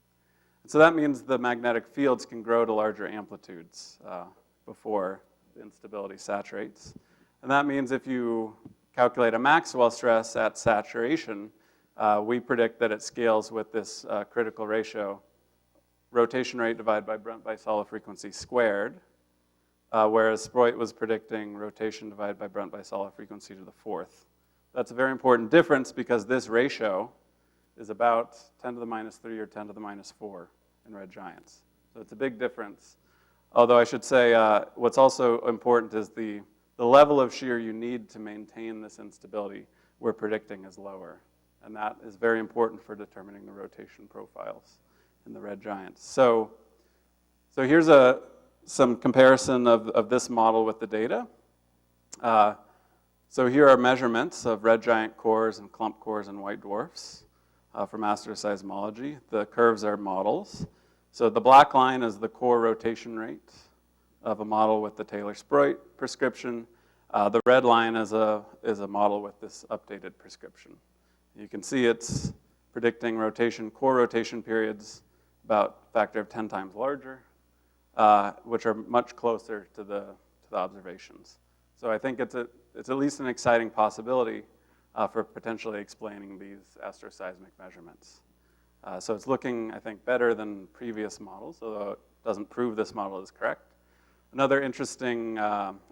And so that means the magnetic fields can grow to larger amplitudes before the instability saturates. And that means if you calculate a Maxwell stress at saturation, we predict that it scales with this critical ratio, rotation rate divided by Brunt-by-Sola frequency squared, whereas Sproit was predicting rotation divided by Brunt-by-Sola frequency to the fourth. That's a very important difference because this ratio is about 10 to the minus 3 or 10 to the minus 4 in red giants. So it's a big difference. Although I should say what's also important is the level of shear you need to maintain this instability we're predicting is lower. And that is very important for determining the rotation profiles in the red giants. So here's some comparison of this model with the data. So here are measurements of red giant cores and clump cores and white dwarfs from asteroseismology. The curves are models. So the black line is the core rotation rate of a model with the Taylor-Sproit prescription. The red line is a model with this updated prescription. You can see it's predicting rotation, core rotation periods about a factor of 10 times larger, which are much closer to the observations. So I think it's at least an exciting possibility for potentially explaining these astroseismic measurements. So it's looking, I think, better than previous models, although it doesn't prove this model is correct. Another interesting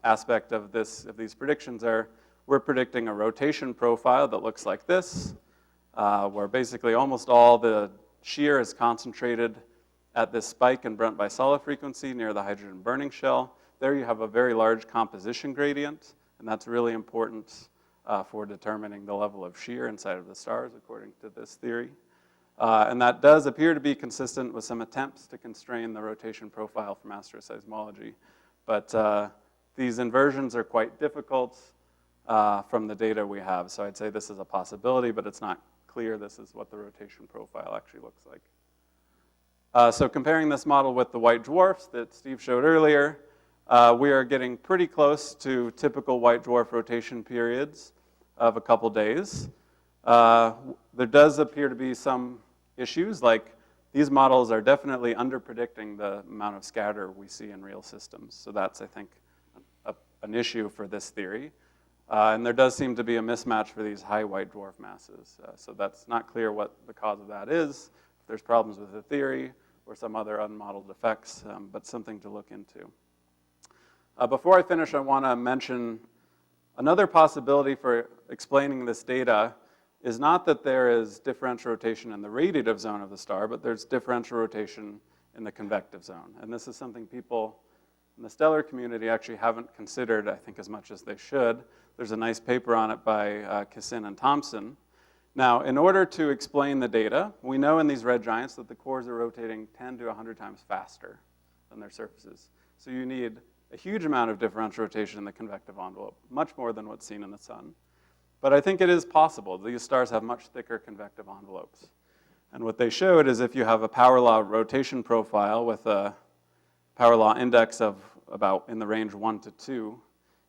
aspect of these predictions are we're predicting a rotation profile that looks like this, where basically almost all the shear is concentrated at this spike in Brunt-by-Sola frequency near the hydrogen burning shell. There you have a very large composition gradient, and that's really important for determining the level of shear inside of the stars, according to this theory. And that does appear to be consistent with some attempts to constrain the rotation profile from asteroseismology. But these inversions are quite difficult from the data we have. So I'd say this is a possibility, but it's not clear this is what the rotation profile actually looks like. So comparing this model with the white dwarfs that Steve showed earlier, we are getting pretty close to typical white dwarf rotation periods of a couple days. There does appear to be some issues, like these models are definitely under-predicting the amount of scatter we see in real systems. So that's, I think, an issue for this theory. And there does seem to be a mismatch for these high white dwarf masses. So that's not clear what the cause of that is, if there's problems with the theory or some other unmodeled effects, but something to look into. Before I finish, I want to mention another possibility for explaining this data is not that there is differential rotation in the radiative zone of the star, but there's differential rotation in the convective zone. And this is something people in the stellar community actually haven't considered, I think, as much as they should. There's a nice paper on it by Kissin and Thompson. Now, in order to explain the data, we know in these red giants that the cores are rotating 10 to 100 times faster than their surfaces. So you need a huge amount of differential rotation in the convective envelope, much more than what's seen in the sun. But I think it is possible. These stars have much thicker convective envelopes. And what they showed is if you have a power law rotation profile with a power law index of about in the range 1 to 2,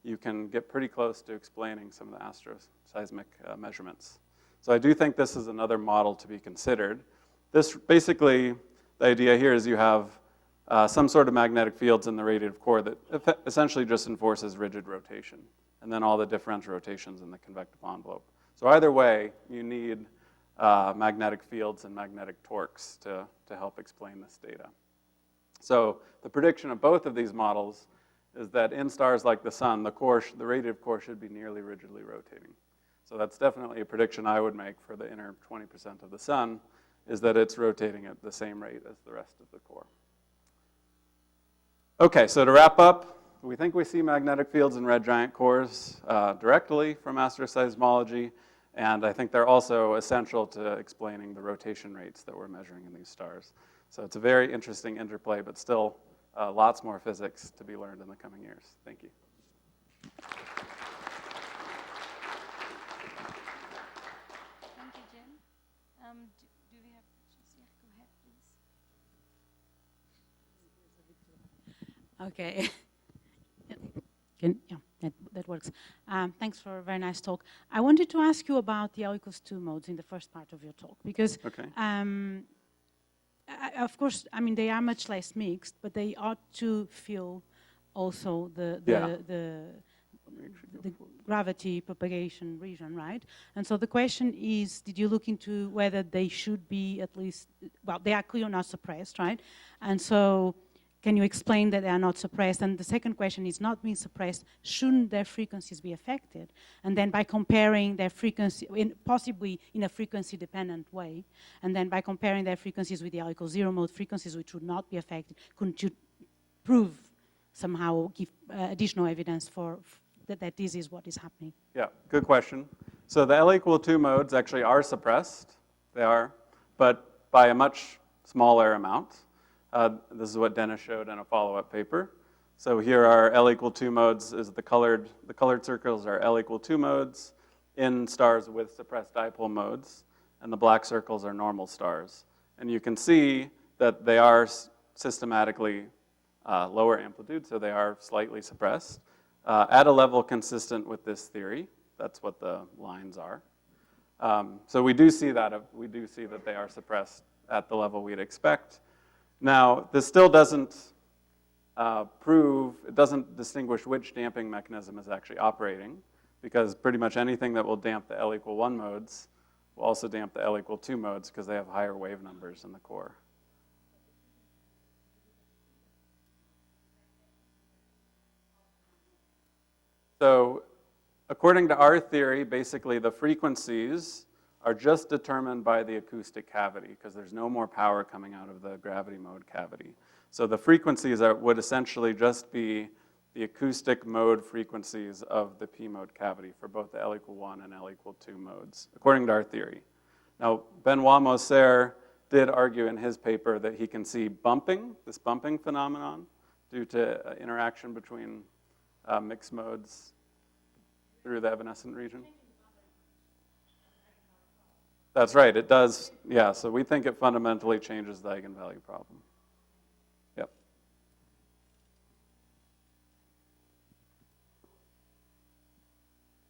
you can get pretty close to explaining some of the astroseismic measurements. So I do think this is another model to be considered. This basically, the idea here is you have some sort of magnetic fields in the radiative core that essentially just enforces rigid rotation, and then all the differential rotations in the convective envelope. So either way, you need magnetic fields and magnetic torques to help explain this data. So the prediction of both of these models is that in stars like the sun, the radiative core should be nearly rigidly rotating. So that's definitely a prediction I would make for the inner 20% of the sun, is that it's rotating at the same rate as the rest of the core. Okay, so to wrap up, we think we see magnetic fields in red giant cores directly from asteroseismology, And I think they're also essential to explaining the rotation rates that we're measuring in these stars. So it's a very interesting interplay, but still lots more physics to be learned in the coming years. Thank you. Thank you, Jim. Do we have questions? Yeah, go ahead, please. Okay. Yeah, that works. Thanks for a very nice talk. I wanted to ask you about the L=2 modes in the first part of your talk, because Okay. of course, I mean, they are much less mixed, but they ought to fill also the gravity propagation region, right? And so the question is, did you look into whether they should be at least, well, they are clearly not suppressed, right? And so can you explain that they are not suppressed? And the second question is, not being suppressed, shouldn't their frequencies be affected? And then by comparing their frequency, possibly in a frequency-dependent way, and then by comparing their frequencies with the L=0 mode frequencies, which would not be affected, couldn't you prove somehow, give additional evidence for that this is what is happening? Yeah, good question. So the L=2 modes actually are suppressed. They are, but by a much smaller amount. This is what Dennis showed in a follow-up paper. So here are L=2 modes, is the colored circles are L=2 modes in stars with suppressed dipole modes, and the black circles are normal stars. And you can see that they are systematically lower amplitude, so they are slightly suppressed at a level consistent with this theory. That's what the lines are. So we do see that they are suppressed at the level we'd expect. Now, this still doesn't it doesn't distinguish which damping mechanism is actually operating, because pretty much anything that will damp the L=1 modes will also damp the L=2 modes because they have higher wave numbers in the core. So according to our theory, basically the frequencies are just determined by the acoustic cavity because there's no more power coming out of the gravity mode cavity. So the frequencies would essentially just be the acoustic mode frequencies of the P mode cavity for both the L=1 and L=2 modes, according to our theory. Now, Benoit Moser did argue in his paper that he can see bumping, this bumping phenomenon, due to interaction between mixed modes through the evanescent region. That's right, it does, yeah, so we think it fundamentally changes the eigenvalue problem. Yep.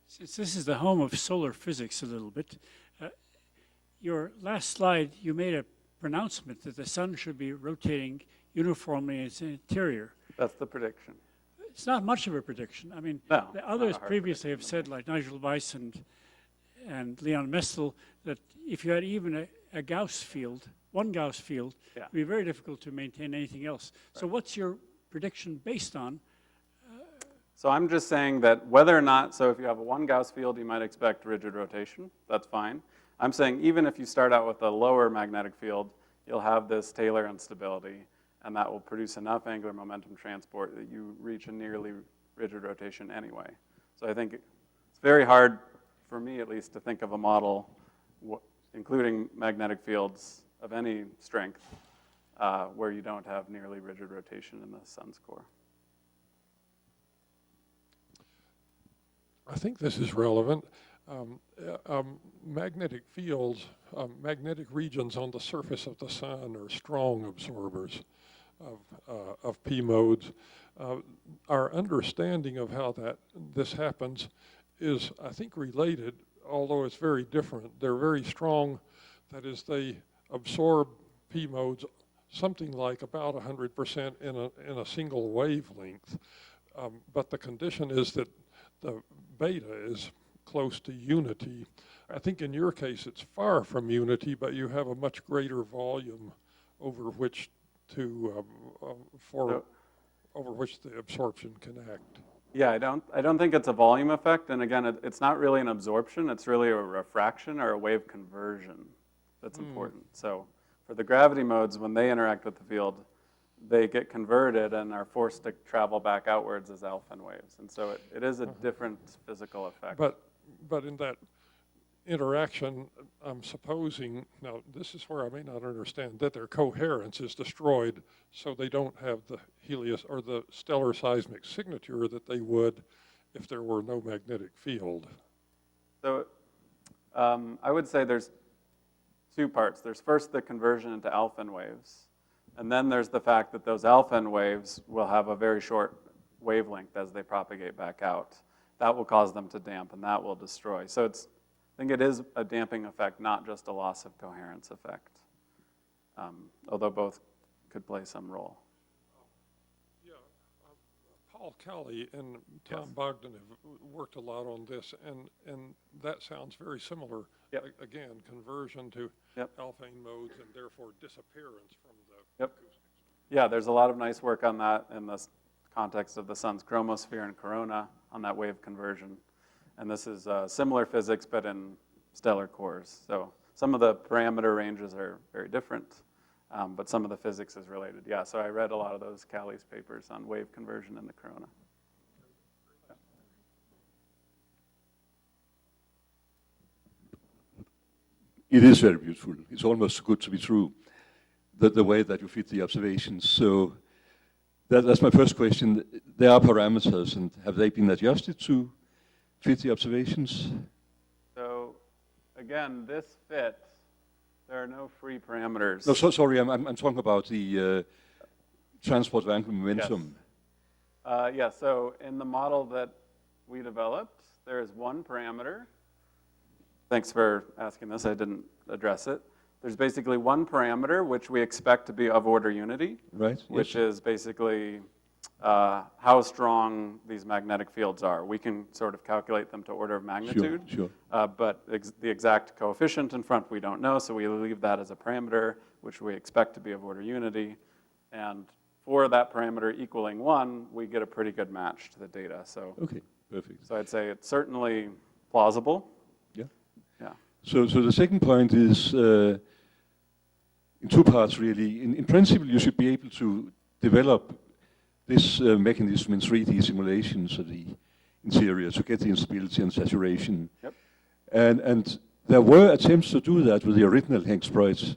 Since this is the home of solar physics a little bit, your last slide, you made a pronouncement that the sun should be rotating uniformly in its interior. That's the prediction. It's not much of a prediction. I mean, No, the others not a hard previously have prediction. said, like Nigel Weiss and Leon Mestel, that if you had even a Gauss field, one Gauss field, Yeah. it would be very difficult to maintain anything else. Right. So what's your prediction based on? So I'm just saying that whether or not, so if you have a one Gauss field, you might expect rigid rotation. That's fine. I'm saying even if you start out with a lower magnetic field, you'll have this Taylor instability, and that will produce enough angular momentum transport that you reach a nearly rigid rotation anyway. So I think it's very hard, for me at least, to think of a model, including magnetic fields of any strength, where you don't have nearly rigid rotation in the sun's core. I think this is relevant. Magnetic fields, magnetic regions on the surface of the sun are strong absorbers of P modes. Our understanding of how this happens is, I think, related, although it's very different. They're very strong, that is, they absorb P modes something like about 100% in a single wavelength. But the condition is that the beta is close to unity. I think in your case it's far from unity, but you have a much greater volume over which to over which the absorption can act. Yeah, I don't think it's a volume effect, and again, it's not really an absorption, it's really a refraction or a wave conversion that's important. So for the gravity modes, when they interact with the field, they get converted and are forced to travel back outwards as alpha waves. And so it is a different physical effect. But in that interaction, I'm supposing, now this is where I may not understand, that their coherence is destroyed so they don't have the Helios or the stellar seismic signature that they would if there were no magnetic field. So I would say there's two parts. There's first the conversion into alpha waves, and then there's the fact that those alpha waves will have a very short wavelength as they propagate back out. That will cause them to dampen, that will destroy. So I think it is a damping effect, not just a loss of coherence effect, although both could play some role. Paul Kelly and Tom Bogdan have worked a lot on this, and that sounds very similar. Yep. Again, conversion to Yep. alphane modes and therefore disappearance from the Yep. acoustics. Yeah, there's a lot of nice work on that in the context of the sun's chromosphere and corona on that wave conversion. And this is similar physics, but in stellar cores. So some of the parameter ranges are very different, but some of the physics is related. Yeah, so I read a lot of those Callie's papers on wave conversion in the corona. It is very beautiful. It's almost too good to be true, the way that you fit the observations. So that's my first question. There are parameters, and have they been adjusted to fit the observations? So again, this fit, there are no free parameters. No, sorry, I'm talking about the transport of angular momentum. Yes. Yeah, so in the model that we developed, there is one parameter. Thanks for asking this, I didn't address it. There's basically one parameter which we expect to be of order unity, right? Which is basically how strong these magnetic fields are. We can sort of calculate them to order of magnitude, sure. But the exact coefficient in front we don't know, so we leave that as a parameter which we expect to be of order unity. And for that parameter equaling 1, we get a pretty good match to the data. So, okay, perfect. So I'd say it's certainly plausible. Yeah. Yeah. So the second point is in two parts, really. In principle, you should be able to develop this mechanism in 3D simulations of the interior to get the instability and saturation. Yep. And there were attempts to do that with the original Hengst-Breit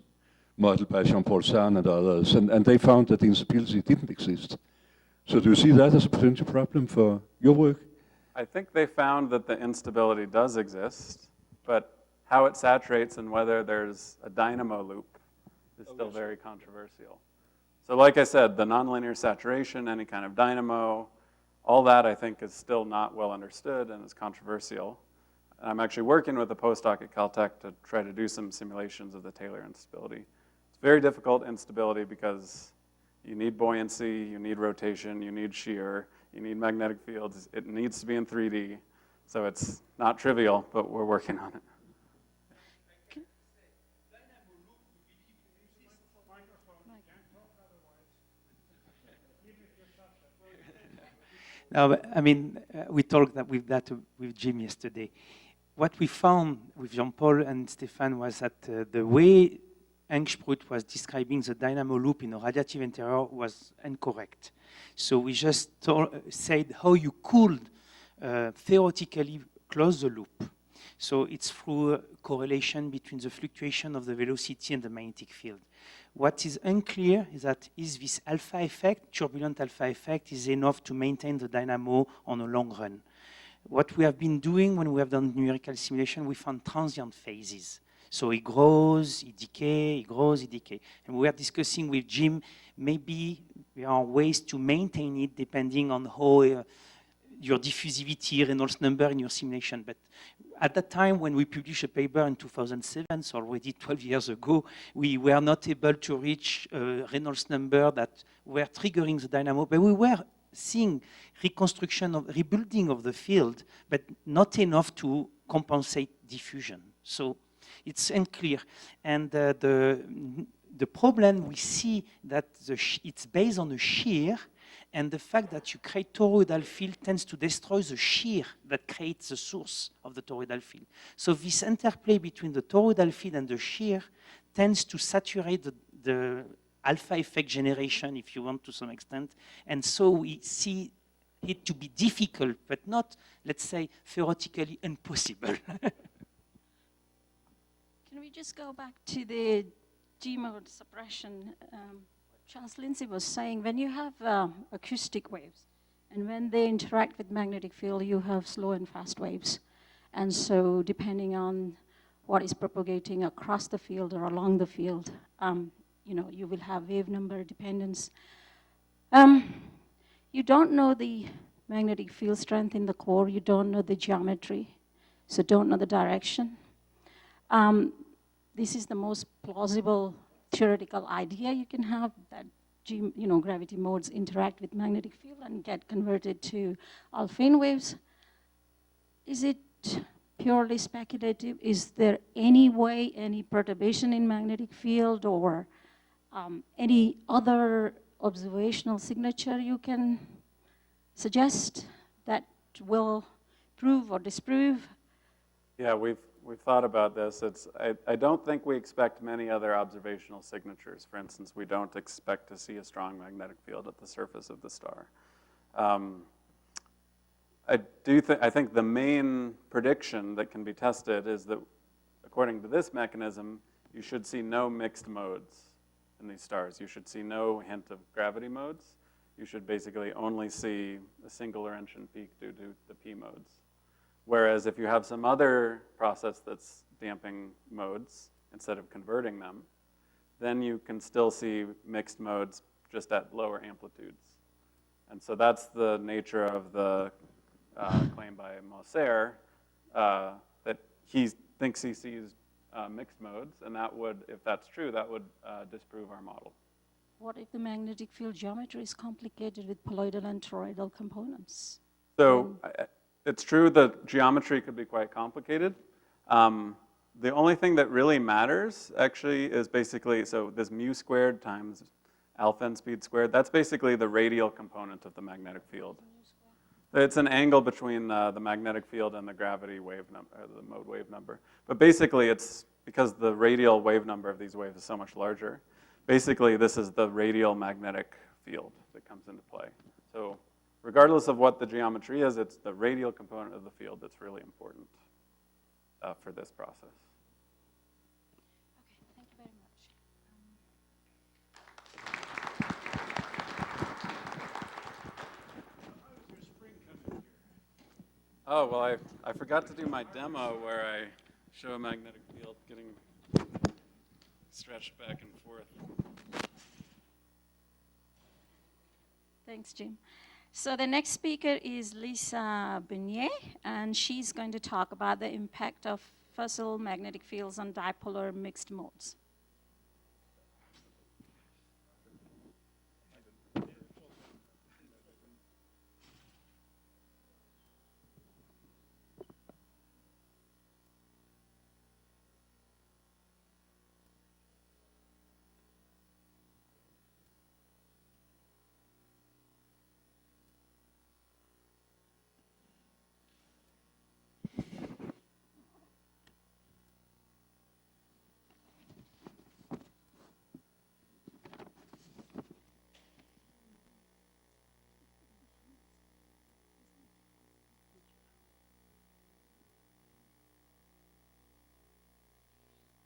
model by Jean-Paul Sarn and others, and they found that the instability didn't exist. So do you see that as a potential problem for your work? I think they found that the instability does exist, but how it saturates and whether there's a dynamo loop is still very controversial. So like I said, the nonlinear saturation, any kind of dynamo, all that I think is still not well understood and is controversial. And I'm actually working with a postdoc at Caltech to try to do some simulations of the Taylor instability. It's very difficult instability because you need buoyancy, you need rotation, you need shear, you need magnetic fields. It needs to be in 3D. So it's not trivial, but we're working on it. No, I mean, we talked with Jim yesterday. What we found with Jean-Paul and Stéphane was that the way Hengst-Breit was describing the dynamo loop in a radiative interior was incorrect. So we just said how you could theoretically close the loop. So it's through a correlation between the fluctuation of the velocity and the magnetic field. What is unclear is that is this alpha effect, turbulent alpha effect, is enough to maintain the dynamo on a long run. What we have been doing when we have done numerical simulation, we found transient phases. So it grows, it decays, it grows, it decays. And we are discussing with Jim, maybe there are ways to maintain it depending on how your diffusivity, Reynolds number in your simulation. But at that time, when we published a paper in 2007, so already 12 years ago, we were not able to reach a Reynolds number that were triggering the dynamo, but we were seeing reconstruction of rebuilding of the field, but not enough to compensate diffusion. So it's unclear. And the problem we see that it's based on a shear, and the fact that you create toroidal field tends to destroy the shear that creates the source of the toroidal field. So this interplay between the toroidal field and the shear tends to saturate the alpha effect generation, if you want, to some extent. And so we see it to be difficult, but not, let's say, theoretically impossible. we just go back to the G-mode suppression? Charles Lindsay was saying when you have acoustic waves, and when they interact with magnetic field, you have slow and fast waves. And so depending on what is propagating across the field or along the field, you will have wave number dependence. You don't know the magnetic field strength in the core. You don't know the geometry, so don't know the direction. This is the most plausible theoretical idea you can have, that gravity modes interact with magnetic field and get converted to alpha waves. Is it purely speculative? Is there any way, any perturbation in magnetic field or any other observational signature you can suggest that will prove or disprove? Yeah, we've thought about this. I don't think we expect many other observational signatures. For instance, we don't expect to see a strong magnetic field at the surface of the star. I think the main prediction that can be tested is that, according to this mechanism, you should see no mixed modes in these stars. You should see no hint of gravity modes. You should basically only see a single Laurentian peak due to the P modes. Whereas if you have some other process that's damping modes instead of converting them, then you can still see mixed modes just at lower amplitudes. And so that's the nature of the claim by Moser, that he thinks he sees mixed modes, and that would, if that's true, that would disprove our model. What if the magnetic field geometry is complicated with poloidal and toroidal components? So it's true that geometry could be quite complicated. The only thing that really matters, actually, is basically, so this mu squared times alpha n speed squared, that's basically the radial component of the magnetic field. It's an angle between the magnetic field and the gravity wave number, or the mode wave number. But basically, it's because the radial wave number of these waves is so much larger. Basically, this is the radial magnetic field that comes into play. So regardless of what the geometry is, it's the radial component of the field that's really important for this process. Okay, thank you very much. Oh, well, I forgot to do my demo where I show a magnetic field getting stretched back and forth. Thanks, Jim. So the next speaker is Lisa Beignet, and she's going to talk about the impact of fossil magnetic fields on dipolar mixed modes.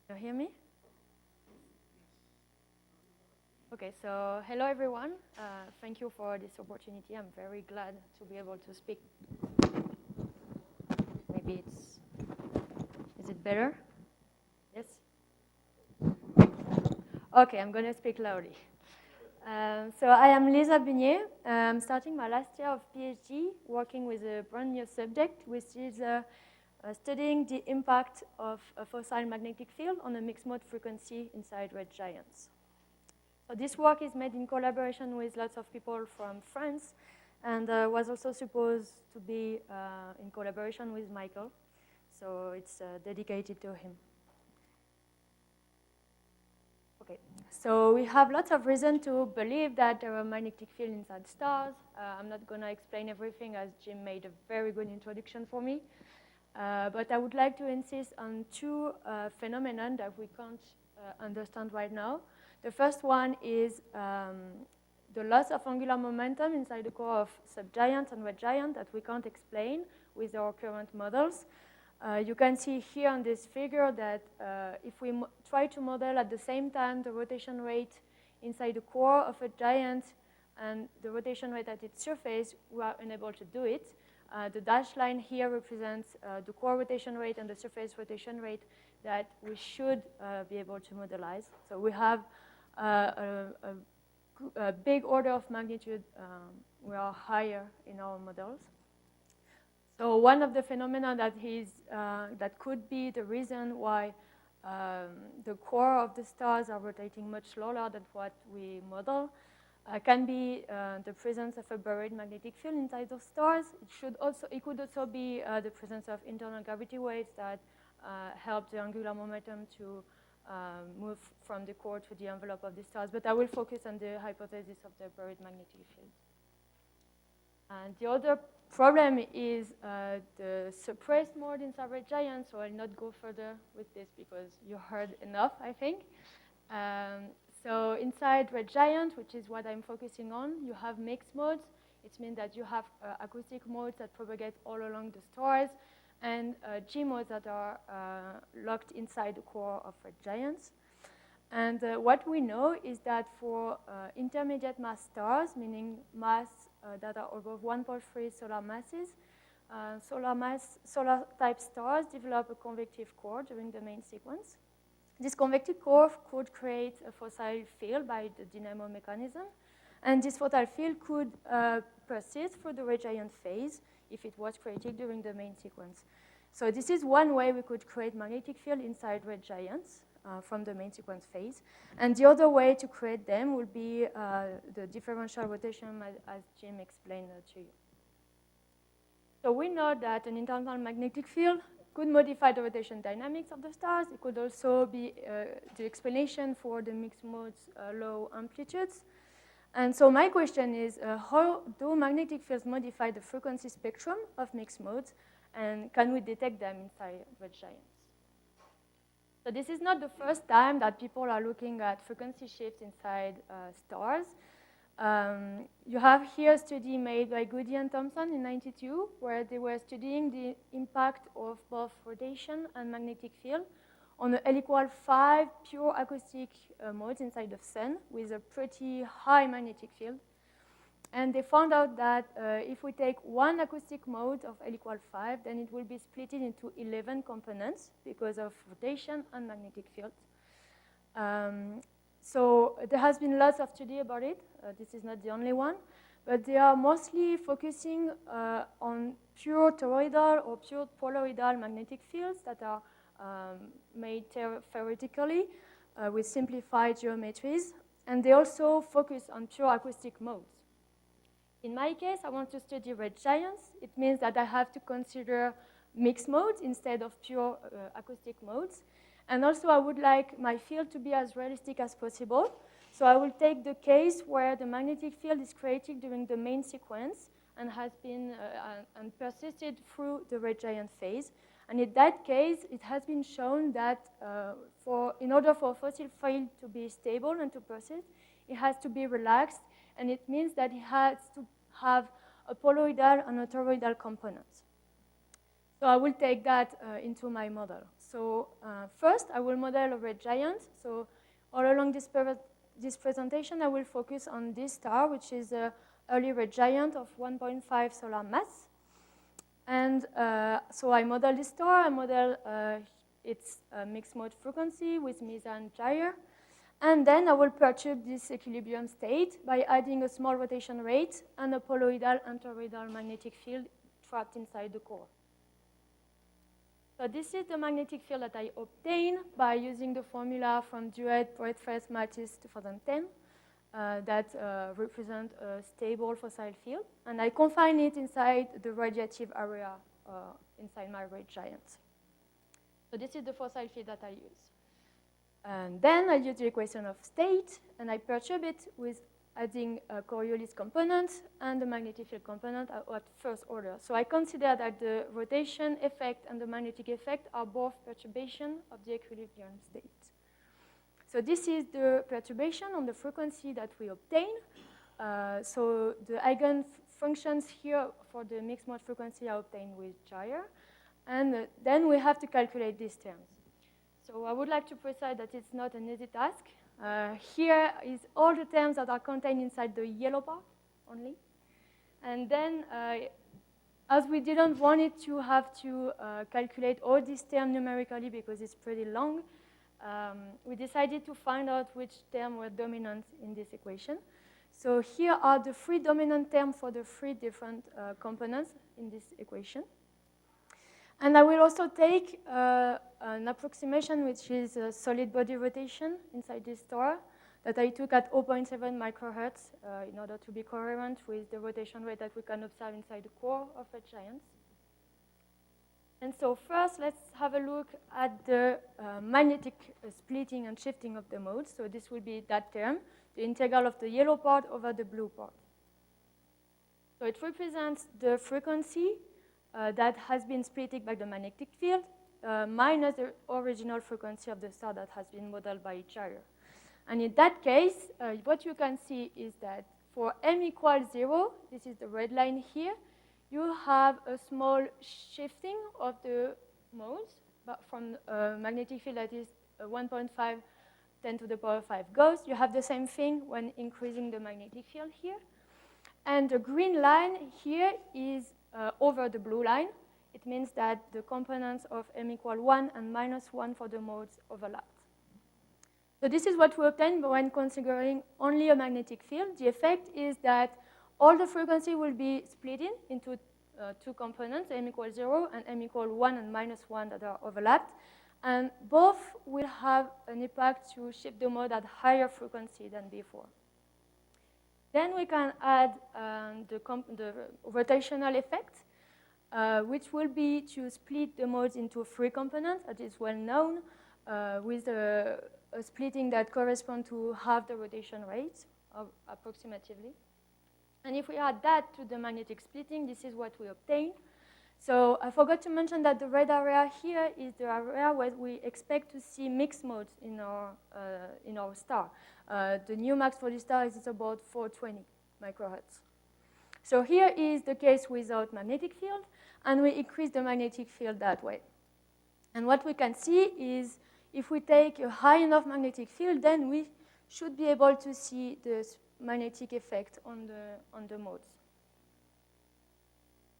You hear me? Okay, so hello everyone. Thank you for this opportunity. I'm very glad to be able to speak. Maybe is it better? Yes? Okay, I'm going to speak loudly. So I am Lisa Beignet. I'm starting my last year of PhD working with a brand new subject, which is studying the impact of a fossil magnetic field on a mixed mode frequency inside red giants. So this work is made in collaboration with lots of people from France, and was also supposed to be in collaboration with Michael. So it's dedicated to him. Okay, so we have lots of reason to believe that there are magnetic fields inside stars. I'm not going to explain everything, as Jim made a very good introduction for me. But I would like to insist on two phenomena that we can't understand right now. The first one is the loss of angular momentum inside the core of subgiants and red giants that we can't explain with our current models. You can see here on this figure that if we try to model at the same time the rotation rate inside the core of a giant and the rotation rate at its surface, we are unable to do it. The dashed line here represents the core rotation rate and the surface rotation rate that we should be able to modelize. So we have a big order of magnitude. We are higher in our models. So one of the phenomena that could be the reason why the core of the stars are rotating much slower than what we model can be the presence of a buried magnetic field inside those stars. It could also be the presence of internal gravity waves that help the angular momentum to move from the core to the envelope of the stars. But I will focus on the hypothesis of the buried magnetic field. And the other problem is the suppressed mode inside red giants, so I'll not go further with this because you heard enough, I think. So inside red giant, which is what I'm focusing on, you have mixed modes. It means that you have acoustic modes that propagate all along the stars and G modes that are locked inside the core of red giants. And what we know is that for intermediate mass stars, meaning mass that are above 1.3 solar masses, solar type stars develop a convective core during the main sequence. This convective core could create a fossil field by the dynamo mechanism, and this fossil field could persist through the red giant phase if it was created during the main sequence. So this is one way we could create magnetic field inside red giants from the main sequence phase. And the other way to create them would be the differential rotation as Jim explained to you. So we know that an internal magnetic field could modify the rotation dynamics of the stars. It could also be the explanation for the mixed modes low amplitudes. And so my question is, how do magnetic fields modify the frequency spectrum of mixed modes, and can we detect them inside red giants? So this is not the first time that people are looking at frequency shifts inside stars. You have here a study made by Goody and Thompson in '92, where they were studying the impact of both rotation and magnetic field on the L equal 5 pure acoustic modes inside the sun with a pretty high magnetic field. And they found out that if we take one acoustic mode of L equal 5, then it will be split into 11 components because of rotation and magnetic field. So there has been lots of study about it. This is not the only one, but they are mostly focusing on pure toroidal or pure polaroidal magnetic fields that are made theoretically with simplified geometries, and they also focus on pure acoustic modes. In my case, I want to study red giants. It means that I have to consider mixed modes instead of pure acoustic modes. And also, I would like my field to be as realistic as possible. So I will take the case where the magnetic field is created during the main sequence and has been and persisted through the red giant phase. And in that case, it has been shown that in order for a fossil field to be stable and to persist, it has to be relaxed, and it means that it has to have a poloidal and a toroidal component. So I will take that into my model. So first, I will model a red giant. So all along this presentation, I will focus on this star, which is an early red giant of 1.5 solar mass. And so I model this star. I model its mixed mode frequency with Misa and gyre. And then I will perturb this equilibrium state by adding a small rotation rate and a poloidal and toroidal magnetic field trapped inside the core. So this is the magnetic field that I obtained by using the formula from Duet, Breitfeld, Mattis 2010 that represent a stable fossil field. And I confine it inside the radiative area inside my red giant. So this is the fossil field that I use. And then I use the equation of state, and I perturb it with adding a Coriolis component and the magnetic field component at first order. So I consider that the rotation effect and the magnetic effect are both perturbation of the equilibrium state. So this is the perturbation on the frequency that we obtain. So the eigenfunctions here for the mixed mode frequency are obtained with gyre. And then we have to calculate these terms. So I would like to precise that it's not an easy task. Here is all the terms that are contained inside the yellow part only. And then, as we didn't want it to have to calculate all these terms numerically because it's pretty long, we decided to find out which terms were dominant in this equation. So here are the 3 dominant terms for the 3 different components in this equation. And I will also take an approximation, which is a solid body rotation inside this star that I took at 0.7 microhertz in order to be coherent with the rotation rate that we can observe inside the core of red giants. And so first, let's have a look at the magnetic splitting and shifting of the modes. So this will be that term, the integral of the yellow part over the blue part. So it represents the frequency that has been splitted by the magnetic field minus the original frequency of the star that has been modeled by each other. And in that case, what you can see is that for m equals 0, this is the red line here, you have a small shifting of the modes but from a magnetic field that is 1.5 10 to the power 5 gauss. You have the same thing when increasing the magnetic field here. And the green line here is over the blue line. It means that the components of m equal 1 and minus 1 for the modes overlap. So this is what we obtain when considering only a magnetic field. The effect is that all the frequency will be split into 2 components, m equals 0 and m equal 1 and minus 1 that are overlapped. And both will have an impact to shift the mode at higher frequency than before. Then we can add the rotational effect, which will be to split the modes into 3 components, that is well known, with a splitting that corresponds to half the rotation rate, approximately. And if we add that to the magnetic splitting, this is what we obtain. So I forgot to mention that the red area here is the area where we expect to see mixed modes in our star. The new max for this star is about 420 microhertz. So here is the case without magnetic field, and we increase the magnetic field that way. And what we can see is if we take a high enough magnetic field, then we should be able to see the magnetic effect on the modes.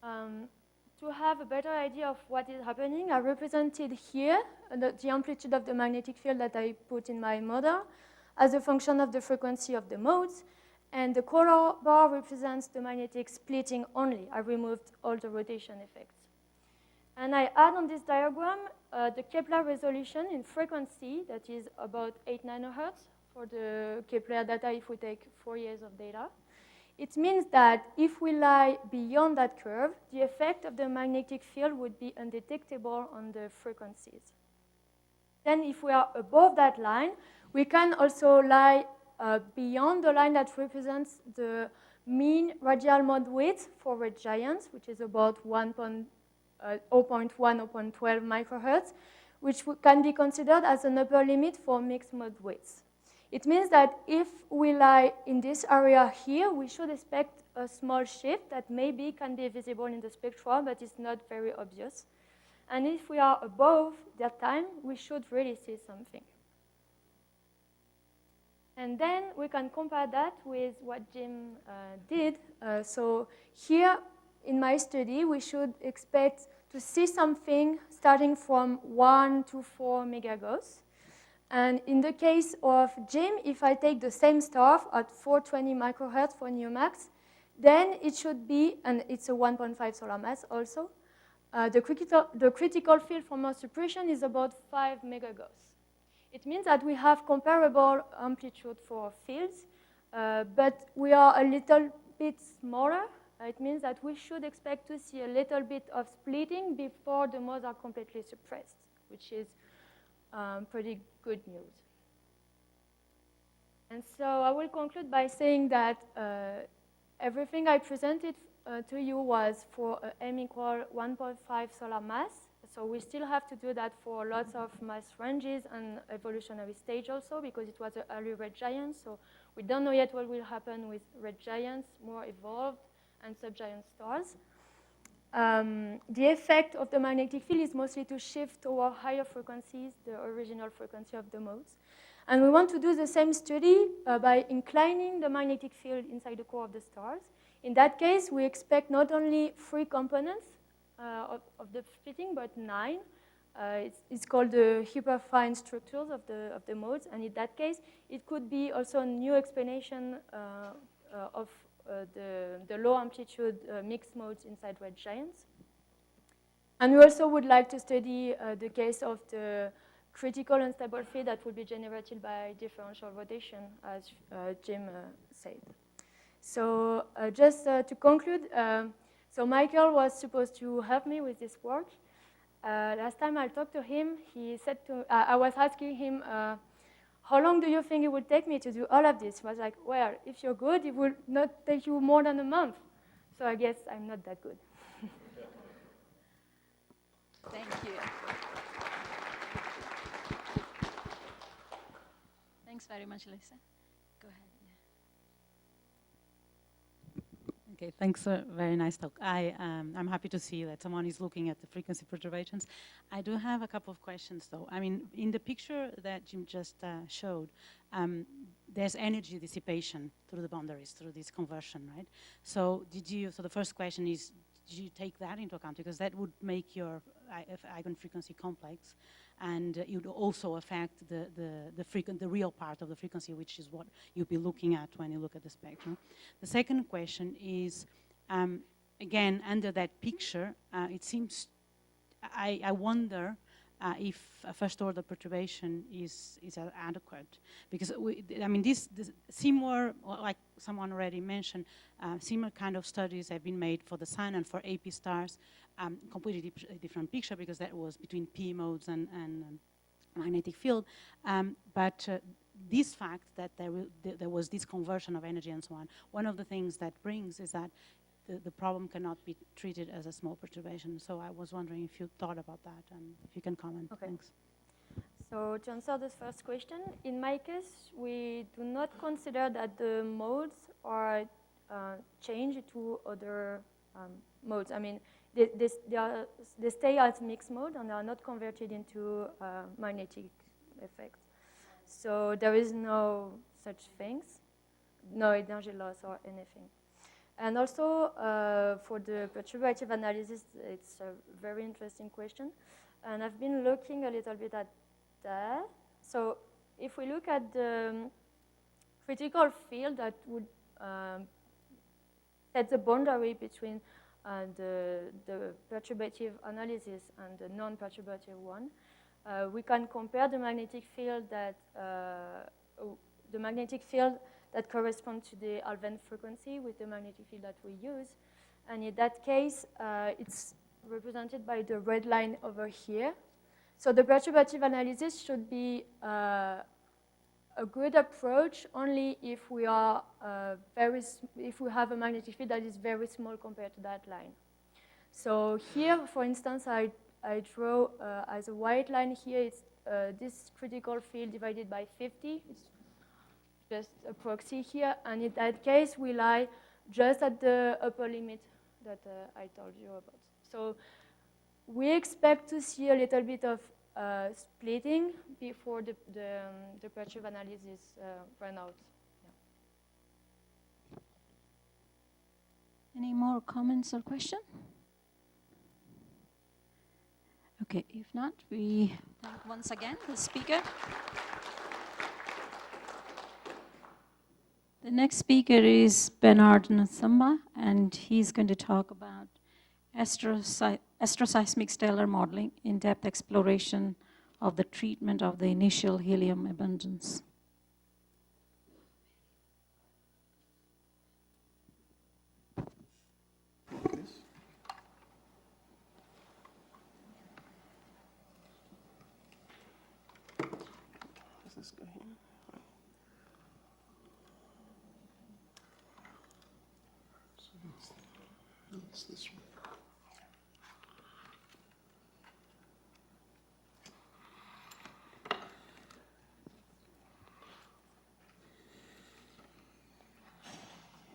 To have a better idea of what is happening, I represented here the amplitude of the magnetic field that I put in my model as a function of the frequency of the modes, and the color bar represents the magnetic splitting only. I removed all the rotation effects. And I add on this diagram the Kepler resolution in frequency, that is about 8 nanohertz for the Kepler data if we take 4 years of data. It means that if we lie beyond that curve, the effect of the magnetic field would be undetectable on the frequencies. Then if we are above that line, we can also lie beyond the line that represents the mean radial mode width for red giants, which is about 0.1, 0.12 microhertz, which can be considered as an upper limit for mixed mode widths. It means that if we lie in this area here, we should expect a small shift that maybe can be visible in the spectrum, but it's not very obvious. And if we are above that time, we should really see something. And then we can compare that with what Jim did. So here in my study, we should expect to see something starting from 1 to 4 megagauss. And in the case of Jim, if I take the same star at 420 microhertz for new max, then it should be, and it's a 1.5 solar mass also, the critical field for mass suppression is about 5 megagauss. It means that we have comparable amplitude for fields, but we are a little bit smaller. It means that we should expect to see a little bit of splitting before the modes are completely suppressed, which is pretty good news. And so I will conclude by saying that everything I presented to you was for m equal 1.5 solar mass. So we still have to do that for lots of mass ranges and evolutionary stage also, because it was an early red giant. So we don't know yet what will happen with red giants, more evolved, and subgiant stars. the effect of the magnetic field is mostly to shift toward higher frequencies, the original frequency of the modes. And we want to do the same study by inclining the magnetic field inside the core of the stars. In that case, we expect not only 3 components of the splitting, but 9. It's called the hyperfine structures of the modes. And in that case, it could be also a new explanation of the low amplitude mixed modes inside red giants. And we also would like to study the case of the critical unstable field that will be generated by differential rotation, as Jim said. So just to conclude, so Michael was supposed to help me with this work. Last time I talked to him, he said I was asking him, how long do you think it would take me to do all of this? He was like, well, if you're good, it will not take you more than a month. So I guess I'm not that good. Thank you. Thanks very much, Lisa. Go ahead. Yeah. Okay, thanks. Very nice talk. I'm happy to see that someone is looking at the frequency perturbations. I do have a couple of questions, though. I mean, in the picture that Jim just showed, there's energy dissipation through the boundaries, through this conversion, right? So so the first question is, did you take that into account? Because that would make your eigenfrequency complex, and it would also affect the real part of the frequency, which is what you'll be looking at when you look at the spectrum. The second question is, again, under that picture, it seems, I wonder if a first-order perturbation is adequate, because I mean, this similar, like someone already mentioned, similar kind of studies have been made for the Sun and for AP stars. Completely different picture, because that was between P modes and magnetic field. But this fact that there was this conversion of energy and so on, one of the things that brings is that the problem cannot be treated as a small perturbation. So I was wondering if you thought about that, and if you can comment. Okay. Thanks. So to answer this first question, in my case, we do not consider that the modes are changed to other modes. I mean, they stay as mixed mode and are not converted into magnetic effects. So there is no such things, no energy loss or anything. And also for the perturbative analysis, it's a very interesting question. And I've been looking a little bit at that. So if we look at the critical field that would set the boundary between the perturbative analysis and the non-perturbative one, we can compare the magnetic field that corresponds to the Alven frequency with the magnetic field that we use. And in that case, it's represented by the red line over here. So the perturbative analysis should be a good approach only if we are if we have a magnetic field that is very small compared to that line. So here, for instance, I draw as a white line here, it's this critical field divided by 50. It's just a proxy here, and in that case, we lie just at the upper limit that I told you about. So we expect to see a little bit of splitting before the perturb analysis run out. Yeah. Any more comments or questions? Okay, if not, we thank once again the speaker. The next speaker is Bernard Nassima, and he's going to talk about astroseismic stellar modeling, in-depth exploration of the treatment of the initial helium abundance. Does this go here? It's this one.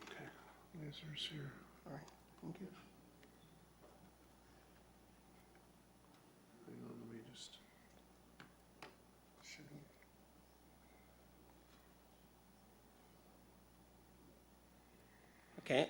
Okay, lasers here. All right, thank you. Okay.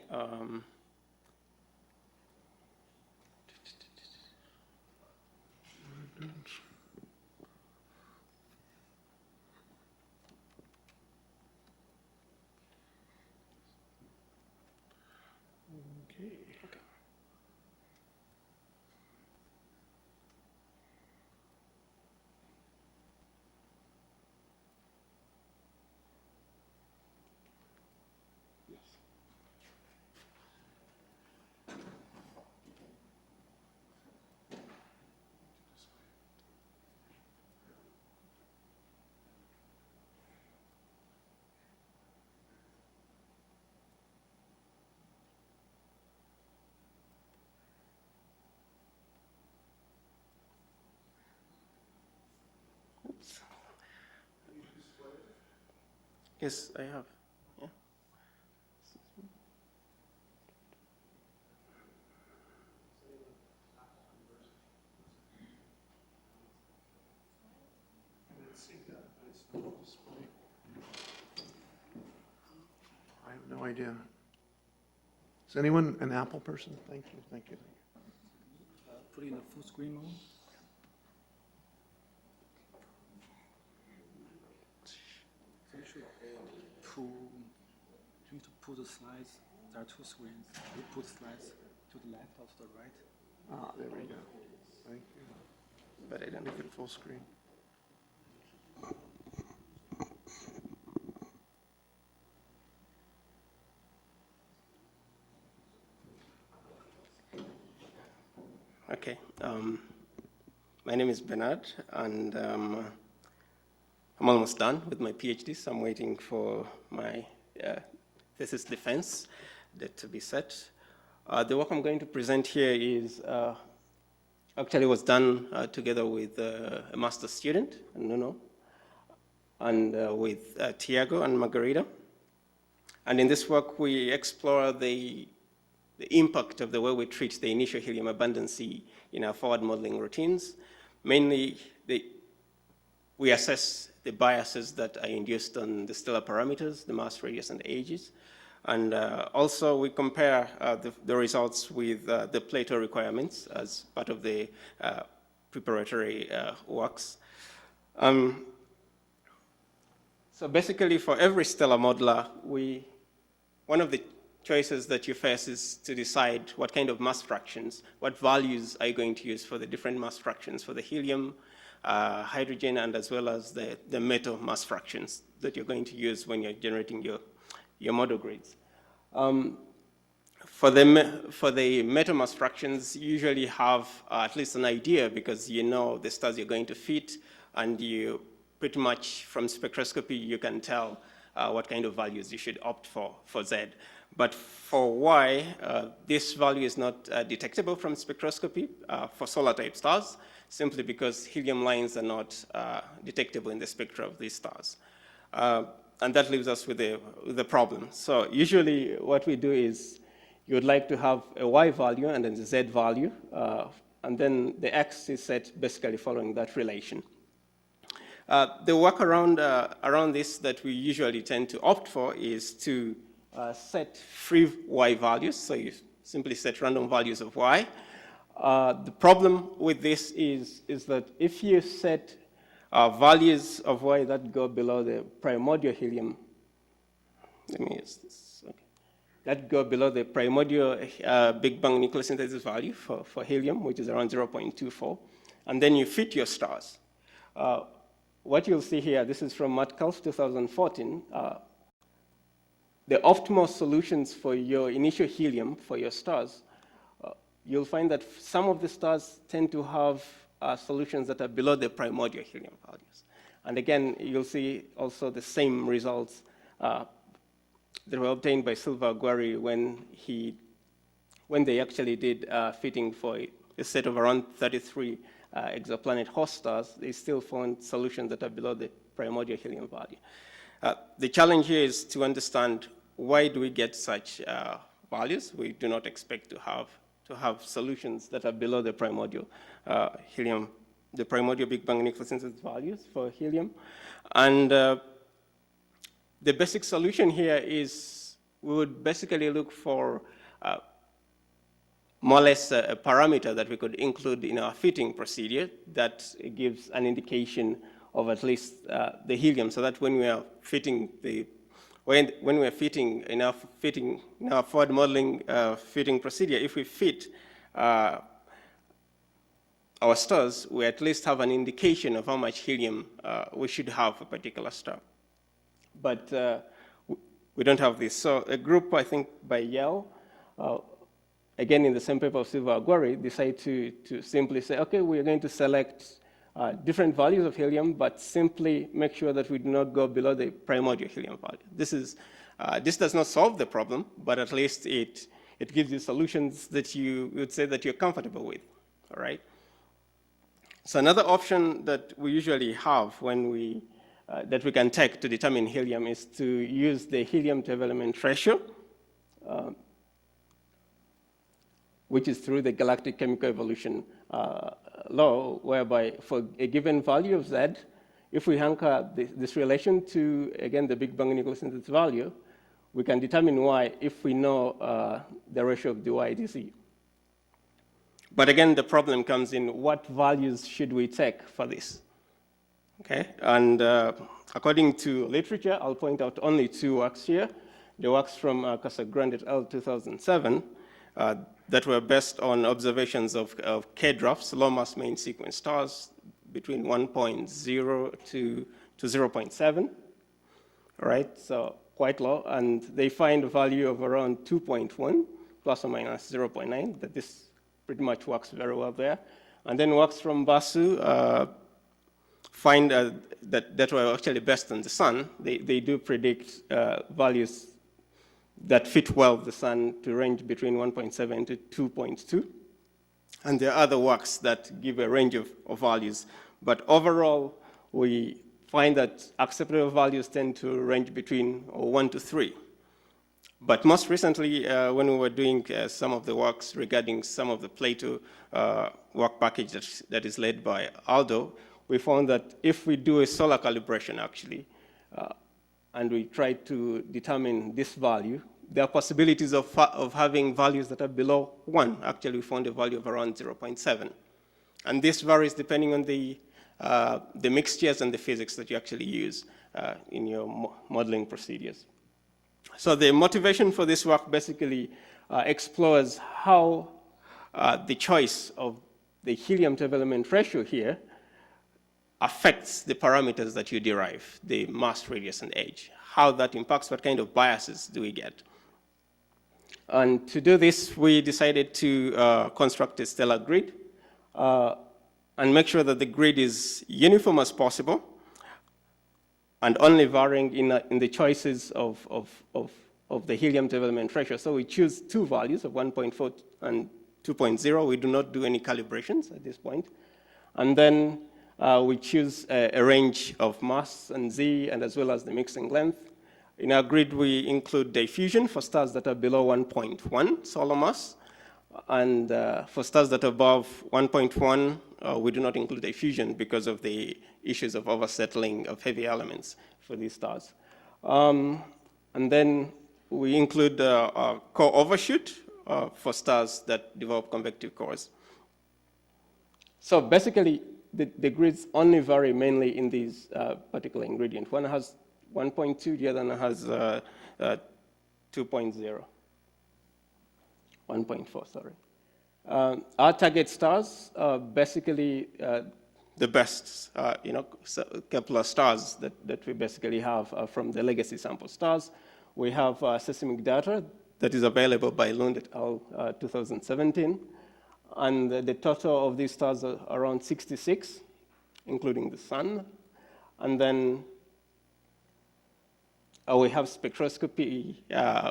Oops. Yes, I have. Yeah. I have no idea. Is anyone an Apple person? Thank you, thank you. Put it in a full screen mode. So you should you need to pull the slides. There are two screens. You put slides to the left or to the right. Ah, there we go. Thank you. But I don't Make it full screen. Okay. My name is Bernard, and I'm almost done with my PhD, so I'm waiting for my thesis defense date to be set. The work I'm going to present here is actually was done together with a master's student, Nuno, and with Tiago and Margarita. And in this work, we explore the impact of the way we treat the initial helium abundancy in our forward modeling routines. Mainly, we assess the biases that are induced on the stellar parameters, the mass, radius, and ages. And also, we compare the results with the Plato requirements as part of the preparatory works. So basically, for every stellar modeler, one of the choices that you face is to decide what kind of mass fractions, what values are you going to use for the different mass fractions for the helium, hydrogen, and as well as the metal mass fractions that you're going to use when you're generating your model grids. For the metal mass fractions, you usually have at least an idea because you know the stars you're going to fit, and you pretty much from spectroscopy you can tell what kind of values you should opt for Z. But for Y, this value is not detectable from spectroscopy for solar-type stars, simply because helium lines are not detectable in the spectra of these stars. And that leaves us with a problem. So usually what we do is you would like to have a Y value and then the Z value, and then the X is set basically following that relation. The workaround around this that we usually tend to opt for is to set free Y values, so you simply set random values of Y. The problem with this is that if you set values of Y that go below the primordial helium, let me use this, okay, that go below the primordial Big Bang nucleosynthesis value for helium, which is around 0.24, and then you fit your stars. What you'll see here, this is from Metcalfe 2014, the optimal solutions for your initial helium, for your stars, you'll find that some of the stars tend to have solutions that are below the primordial helium values. And again, you'll see also the same results that were obtained by Silva Aguirre when they actually did fitting for a set of around 33 exoplanet host stars. They still found solutions that are below the primordial helium value. The challenge here is to understand why do we get such values. We do not expect to have solutions that are below the primordial helium, the primordial Big Bang nucleosynthesis values for helium. And the basic solution here is we would basically look for more or less a parameter that we could include in our fitting procedure that gives an indication of at least the helium, so that when we are fitting when we're fitting in our forward modeling fitting procedure, if we fit our stars, we at least have an indication of how much helium we should have for a particular star. But we don't have this. So a group, I think, by Yale, again in the same paper of Silva Aguirre, decided to simply say, okay, we're going to select different values of helium, but simply make sure that we do not go below the primordial helium value. This does not solve the problem, but at least it gives you solutions that you would say that you're comfortable with, all right? So another option that we usually have when that we can take to determine helium is to use the helium to element ratio, which is through the galactic chemical evolution law, whereby for a given value of Z, if we anchor this relation to, again, the Big Bang nucleosynthesis value, we can determine Y if we know the ratio of dy dz. But again, the problem comes in what values should we take for this? Okay, and according to literature, I'll point out only two works here. The works from Casagrande et al. 2007 that were based on observations of K-DRAFs, low mass main sequence stars, between 1.0 to 0.7, all right, so quite low, and they find a value of around 2.1 plus or minus 0.9, that this pretty much works very well there. And then works from Basu find that were actually based on the sun. They do predict values that fit well the sun to range between 1.7 to 2.2. And there are other works that give a range of values. But overall, we find that acceptable values tend to range between 1 to 3. But most recently, when we were doing some of the works regarding some of the Plato work package that is led by Aldo, we found that if we do a solar calibration, actually, and we try to determine this value, there are possibilities of having values that are below 1. Actually, we found a value of around 0.7. And this varies depending on the mixtures and the physics that you actually use in your modeling procedures. So the motivation for this work basically explores how the choice of the helium to element ratio here affects the parameters that you derive, the mass, radius, and age, how that impacts, what kind of biases do we get. And to do this, we decided to construct a stellar grid and make sure that the grid is uniform as possible and only varying in the choices of the helium to element ratio. So we choose two values of 1.4 and 2.0. We do not do any calibrations at this point. And then we choose a range of mass and Z, and as well as the mixing length. In our grid, we include diffusion for stars that are below 1.1 solar mass. And for stars that are above 1.1, we do not include diffusion because of the issues of oversettling of heavy elements for these stars. And then we include a core overshoot for stars that develop convective cores. So basically, the grids only vary mainly in these particular ingredients. One has 1.2, the other one has 2.0. 1.4, sorry. Our target stars are basically the best, Kepler stars that we basically have from the legacy sample stars. We have seismic data that is available by Lund et al. 2017. And the total of these stars are around 66, including the sun. And then we have spectroscopy,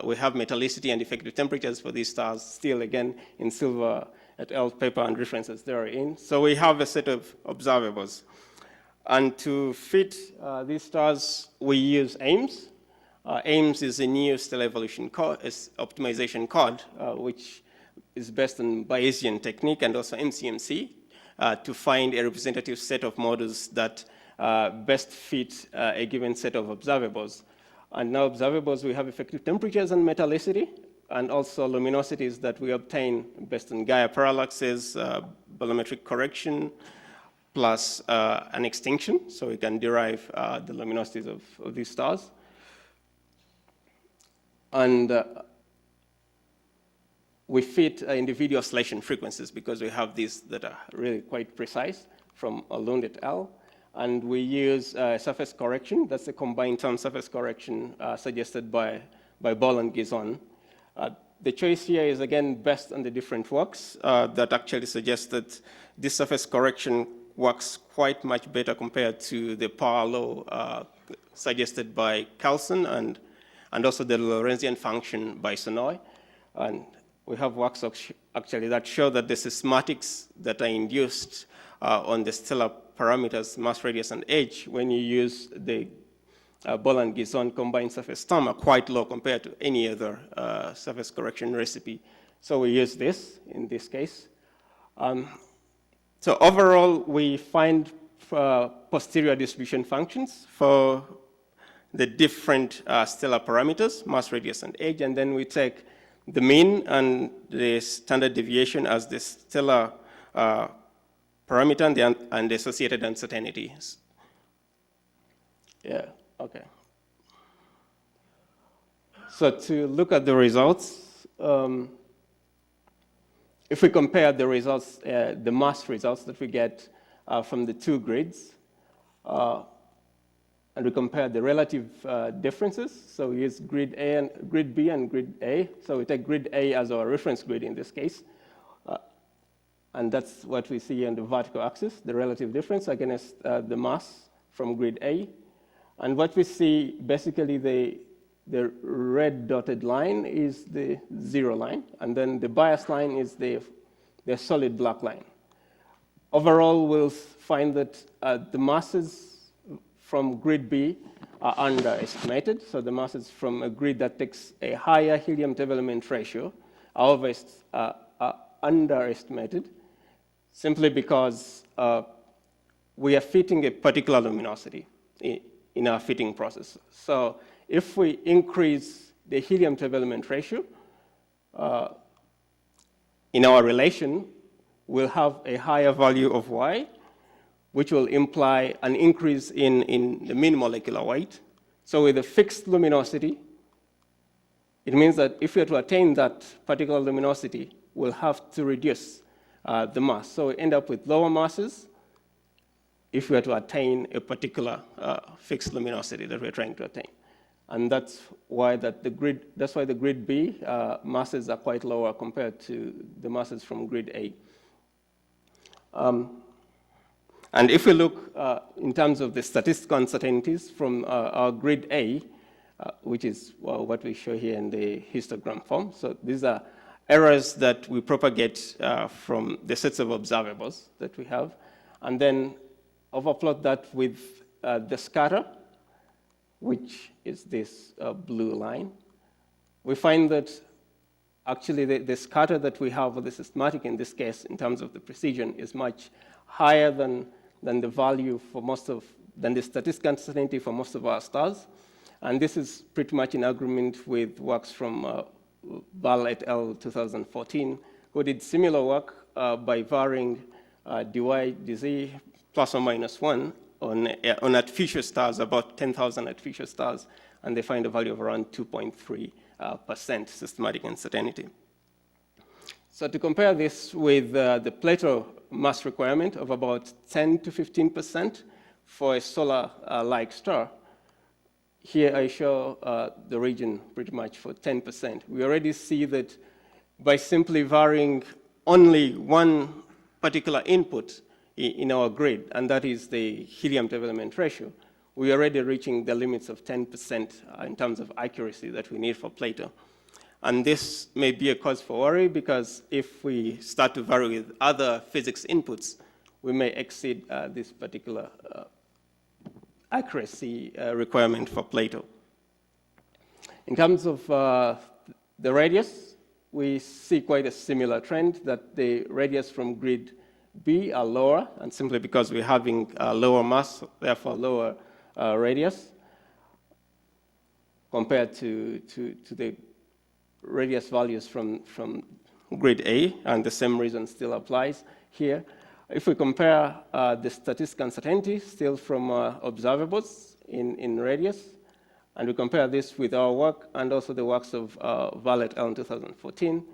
we have metallicity and effective temperatures for these stars, still again in Silva et al. Paper and references therein. So we have a set of observables. And to fit these stars, we use AIMS. AIMS is a new stellar evolution optimization code, which is based on Bayesian technique and also MCMC to find a representative set of models that best fit a given set of observables. And now observables, we have effective temperatures and metallicity, and also luminosities that we obtain based on Gaia parallaxes, bolometric correction, plus an extinction, so we can derive the luminosities of these stars. And we fit individual oscillation frequencies because we have these that are really quite precise from Lund et al. And we use surface correction. That's the combined term surface correction suggested by Ball and Gizon. The choice here is, again, based on the different works that actually suggest that this surface correction works quite much better compared to the power law suggested by Carlson and also the Lorentzian function by Sonoy. And we have works actually that show that the systematics that are induced on the stellar parameters, mass, radius, and age, when you use the Ball and Gizon combined surface term, are quite low compared to any other surface correction recipe. So we use this in this case. So overall, we find posterior distribution functions for the different stellar parameters, mass, radius, and age, and then we take the mean and the standard deviation as the stellar parameter and the associated uncertainties. Yeah, okay. So to look at the results, if we compare the results, the mass results that we get from the two grids, and we compare the relative differences, so we use grid A and grid B and grid A. So we take grid A as our reference grid in this case. And that's what we see on the vertical axis, the relative difference against the mass from grid A. And what we see, basically, the red dotted line is the zero line, and then the bias line is the solid black line. Overall, we'll find that the masses from grid B are underestimated. So the masses from a grid that takes a higher helium development ratio are underestimated, simply because we are fitting a particular luminosity in our fitting process. So if we increase the helium development ratio in our relation, we'll have a higher value of Y, which will imply an increase in the mean molecular weight. So with a fixed luminosity, it means that if we are to attain that particular luminosity, we'll have to reduce the mass. So we end up with lower masses if we are to attain a particular fixed luminosity that we're trying to attain. And that's why the grid B masses are quite lower compared to the masses from grid A. And if we look in terms of the statistical uncertainties from our grid A, which is what we show here in the histogram form. So these are errors that we propagate from the sets of observables that we have, and then overplot that with the scatter, which is this blue line. We find that actually the scatter that we have, or the systematic in this case, in terms of the precision, is much higher than the value for than the statistical uncertainty for most of our stars. And this is pretty much in agreement with works from Val et al. 2014, who did similar work by varying dy dz plus or minus 1 on artificial stars, about 10,000 artificial stars, and they find a value of around 2.3% systematic uncertainty. So to compare this with the Plato mass requirement of about 10 to 15% for a solar-like star, here I show the region pretty much for 10%. We already see that by simply varying only one particular input in our grid, and that is the helium development ratio, we're already reaching the limits of 10% in terms of accuracy that we need for Plato. And this may be a cause for worry, because if we start to vary with other physics inputs, we may exceed this particular accuracy requirement for Plato. In terms of the radius, we see quite a similar trend, that the radius from grid B are lower, and simply because we're having lower mass, therefore lower radius. compared to the radius values from grid A, and the same reason still applies here. If we compare the statistical uncertainty still from observables in radius, and we compare this with our work and also the works of Val et al. In 2014,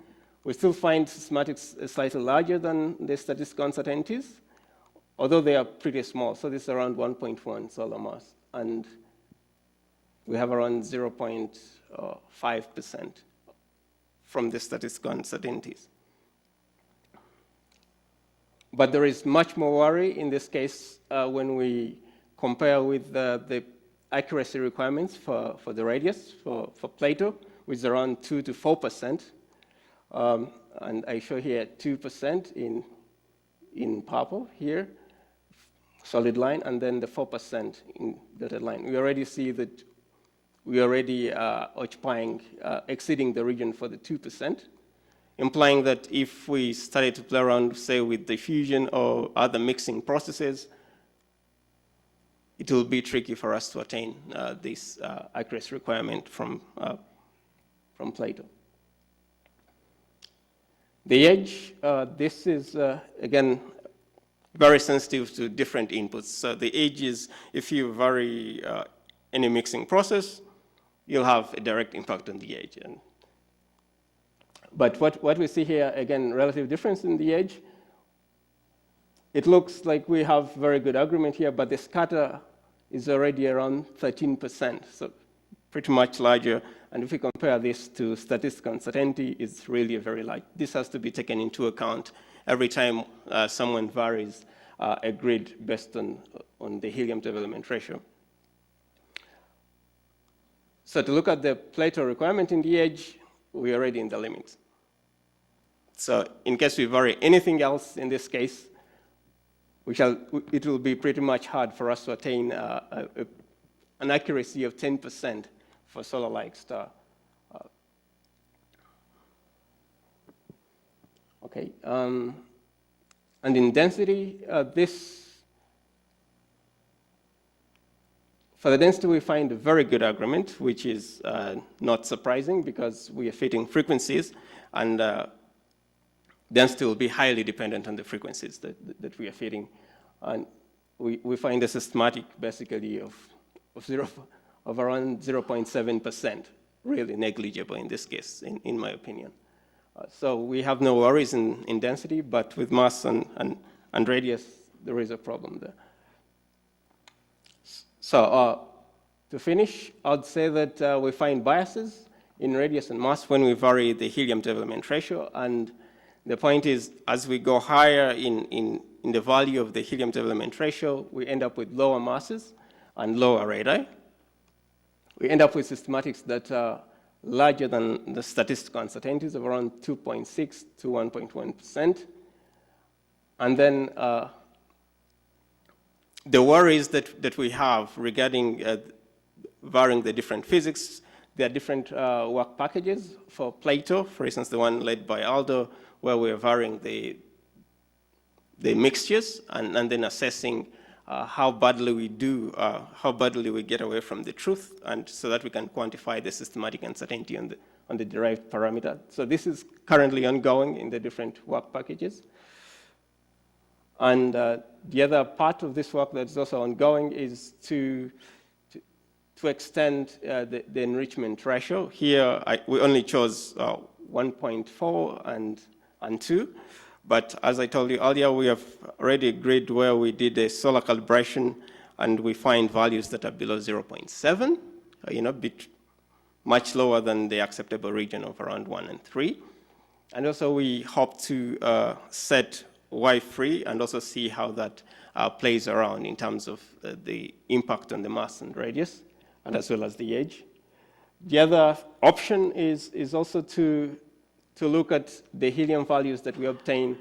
we still find systematics slightly larger than the statistical uncertainties, although they are pretty small. So this is around 1.1 solar mass, and we have around 0.5% from the statistical uncertainties. But there is much more worry in this case when we compare with the accuracy requirements for the radius for Plato, which is around 2 to 4%. And I show here 2% in purple here, solid line, and then the 4% in dotted line. We already see that we are already occupying, exceeding the region for the 2%, implying that if we started to play around, say, with diffusion or other mixing processes, it will be tricky for us to attain this accuracy requirement from Plato. The edge, this is, again, very sensitive to different inputs. So the edge is, if you vary any mixing process, you'll have a direct impact on the edge. But what we see here, again, relative difference in the edge, it looks like we have very good agreement here, but the scatter is already around 13%, so pretty much larger. And if we compare this to statistical uncertainty, it's really very large. This has to be taken into account every time someone varies a grid based on the helium development ratio. So to look at the Plato requirement in the edge, we're already in the limits. So in case we vary anything else in this case, it will be pretty much hard for us to attain an accuracy of 10% for solar-like star. Okay, and in density, for the density, we find a very good agreement, which is not surprising because we are fitting frequencies, and density will be highly dependent on the frequencies that we are fitting. And we find a systematic, basically, of around 0.7%, really negligible in this case, in my opinion. So we have no worries in density, but with mass and radius, there is a problem there. So to finish, I'd say that we find biases in radius and mass when we vary the helium development ratio. And the point is, as we go higher in the value of the helium development ratio, we end up with lower masses and lower radii. We end up with systematics that are larger than the statistical uncertainties of around 2.6 to 1.1%. And then the worries that we have regarding varying the different physics, there are different work packages for Plato, for instance, the one led by Aldo, where we're varying the mixtures and then assessing how badly we do, how badly we get away from the truth, and so that we can quantify the systematic uncertainty on the derived parameter. So this is currently ongoing in the different work packages. And the other part of this work that's also ongoing is to extend the enrichment ratio. Here, we only chose 1.4 and 2. But as I told you earlier, we have already agreed where we did a solar calibration, and we find values that are below 0.7, much lower than the acceptable region of around 1 and 3. And also we hope to set Y free and also see how that plays around in terms of the impact on the mass and radius, and as well as the edge. The other option is also to look at the helium values that we obtain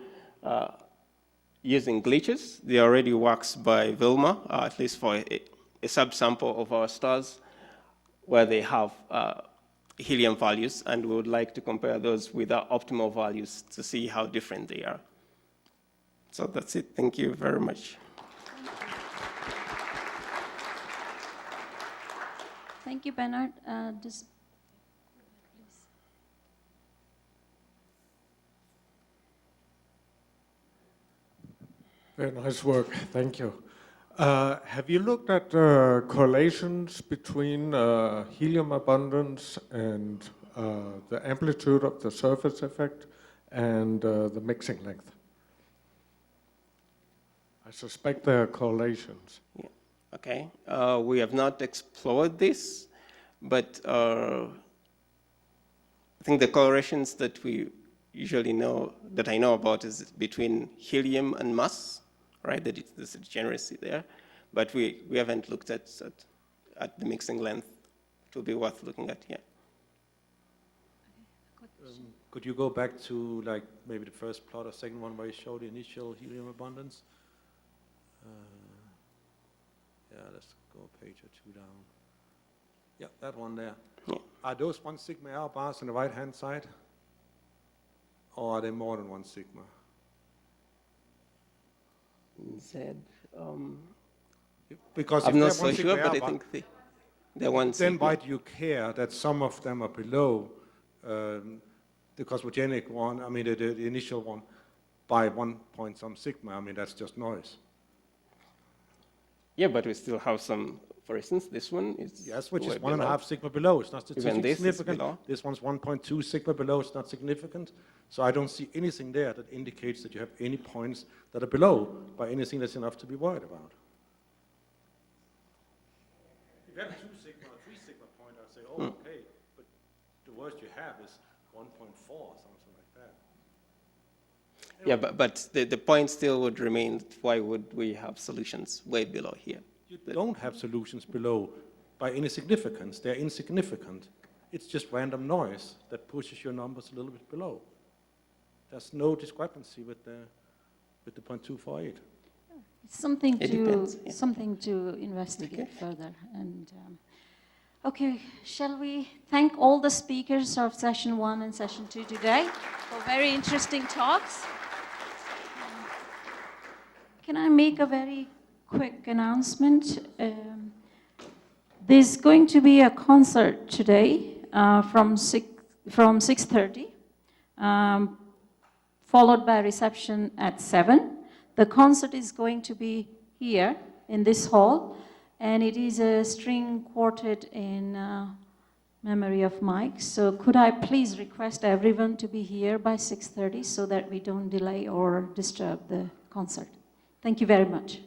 using glitches. There already works by Vilma, at least for a subsample of our stars, where they have helium values, and we would like to compare those with our optimal values to see how different they are. So that's it. Thank you very much. Thank you, Bernard. Very nice work, thank you. Have you looked at correlations between helium abundance and the amplitude of the surface effect and the mixing length? I suspect there are correlations. Yeah. Okay, we have not explored this, but I think the correlations that we usually know, that I know about, is between helium and mass, right? That there's a degeneracy there, but we haven't looked at the mixing length. It will be worth looking at, yeah. Could you go back to like maybe the first plot or second one where you showed the initial helium abundance? Yeah, let's go a page or two down. Yeah, that one there. Yeah. Are those 1 sigma R bars on the right-hand side? Or are they more than 1 sigma? Because I'm not so sure, but I think they're 1 sigma. Then why do you care that some of them are below the cosmogenic one, I mean the initial one, by 1 point some sigma? I mean, that's just noise. Yeah, but we still have some, for instance, this one is... Yes, which is below. 1.5 sigma below. It's not Even statistically this is significant. below. This one's 1.2 sigma below. It's not significant. So I don't see anything there that indicates that you have any points that are below by anything that's enough to be worried about. If you have 2 sigma or 3 sigma point, I'd say, oh, okay. But the worst you have is 1.4 or something like that. Yeah, but the point still would remain, why would we have solutions way below here? You don't have solutions below by any significance. They're insignificant. It's just random noise that pushes your numbers a little bit below. There's no discrepancy with the 0.248. It's something It depends, yeah. something to investigate further. And okay, shall we thank all the speakers of session 1 and session 2 today for very interesting talks. Can I make a very quick announcement? There's going to be a concert today from 6:30, followed by a reception at 7. The concert is going to be here in this hall, and it is a string quartet in memory of Mike. So could I please request everyone to be here by 6:30 so that we don't delay or disturb the concert? Thank you very much.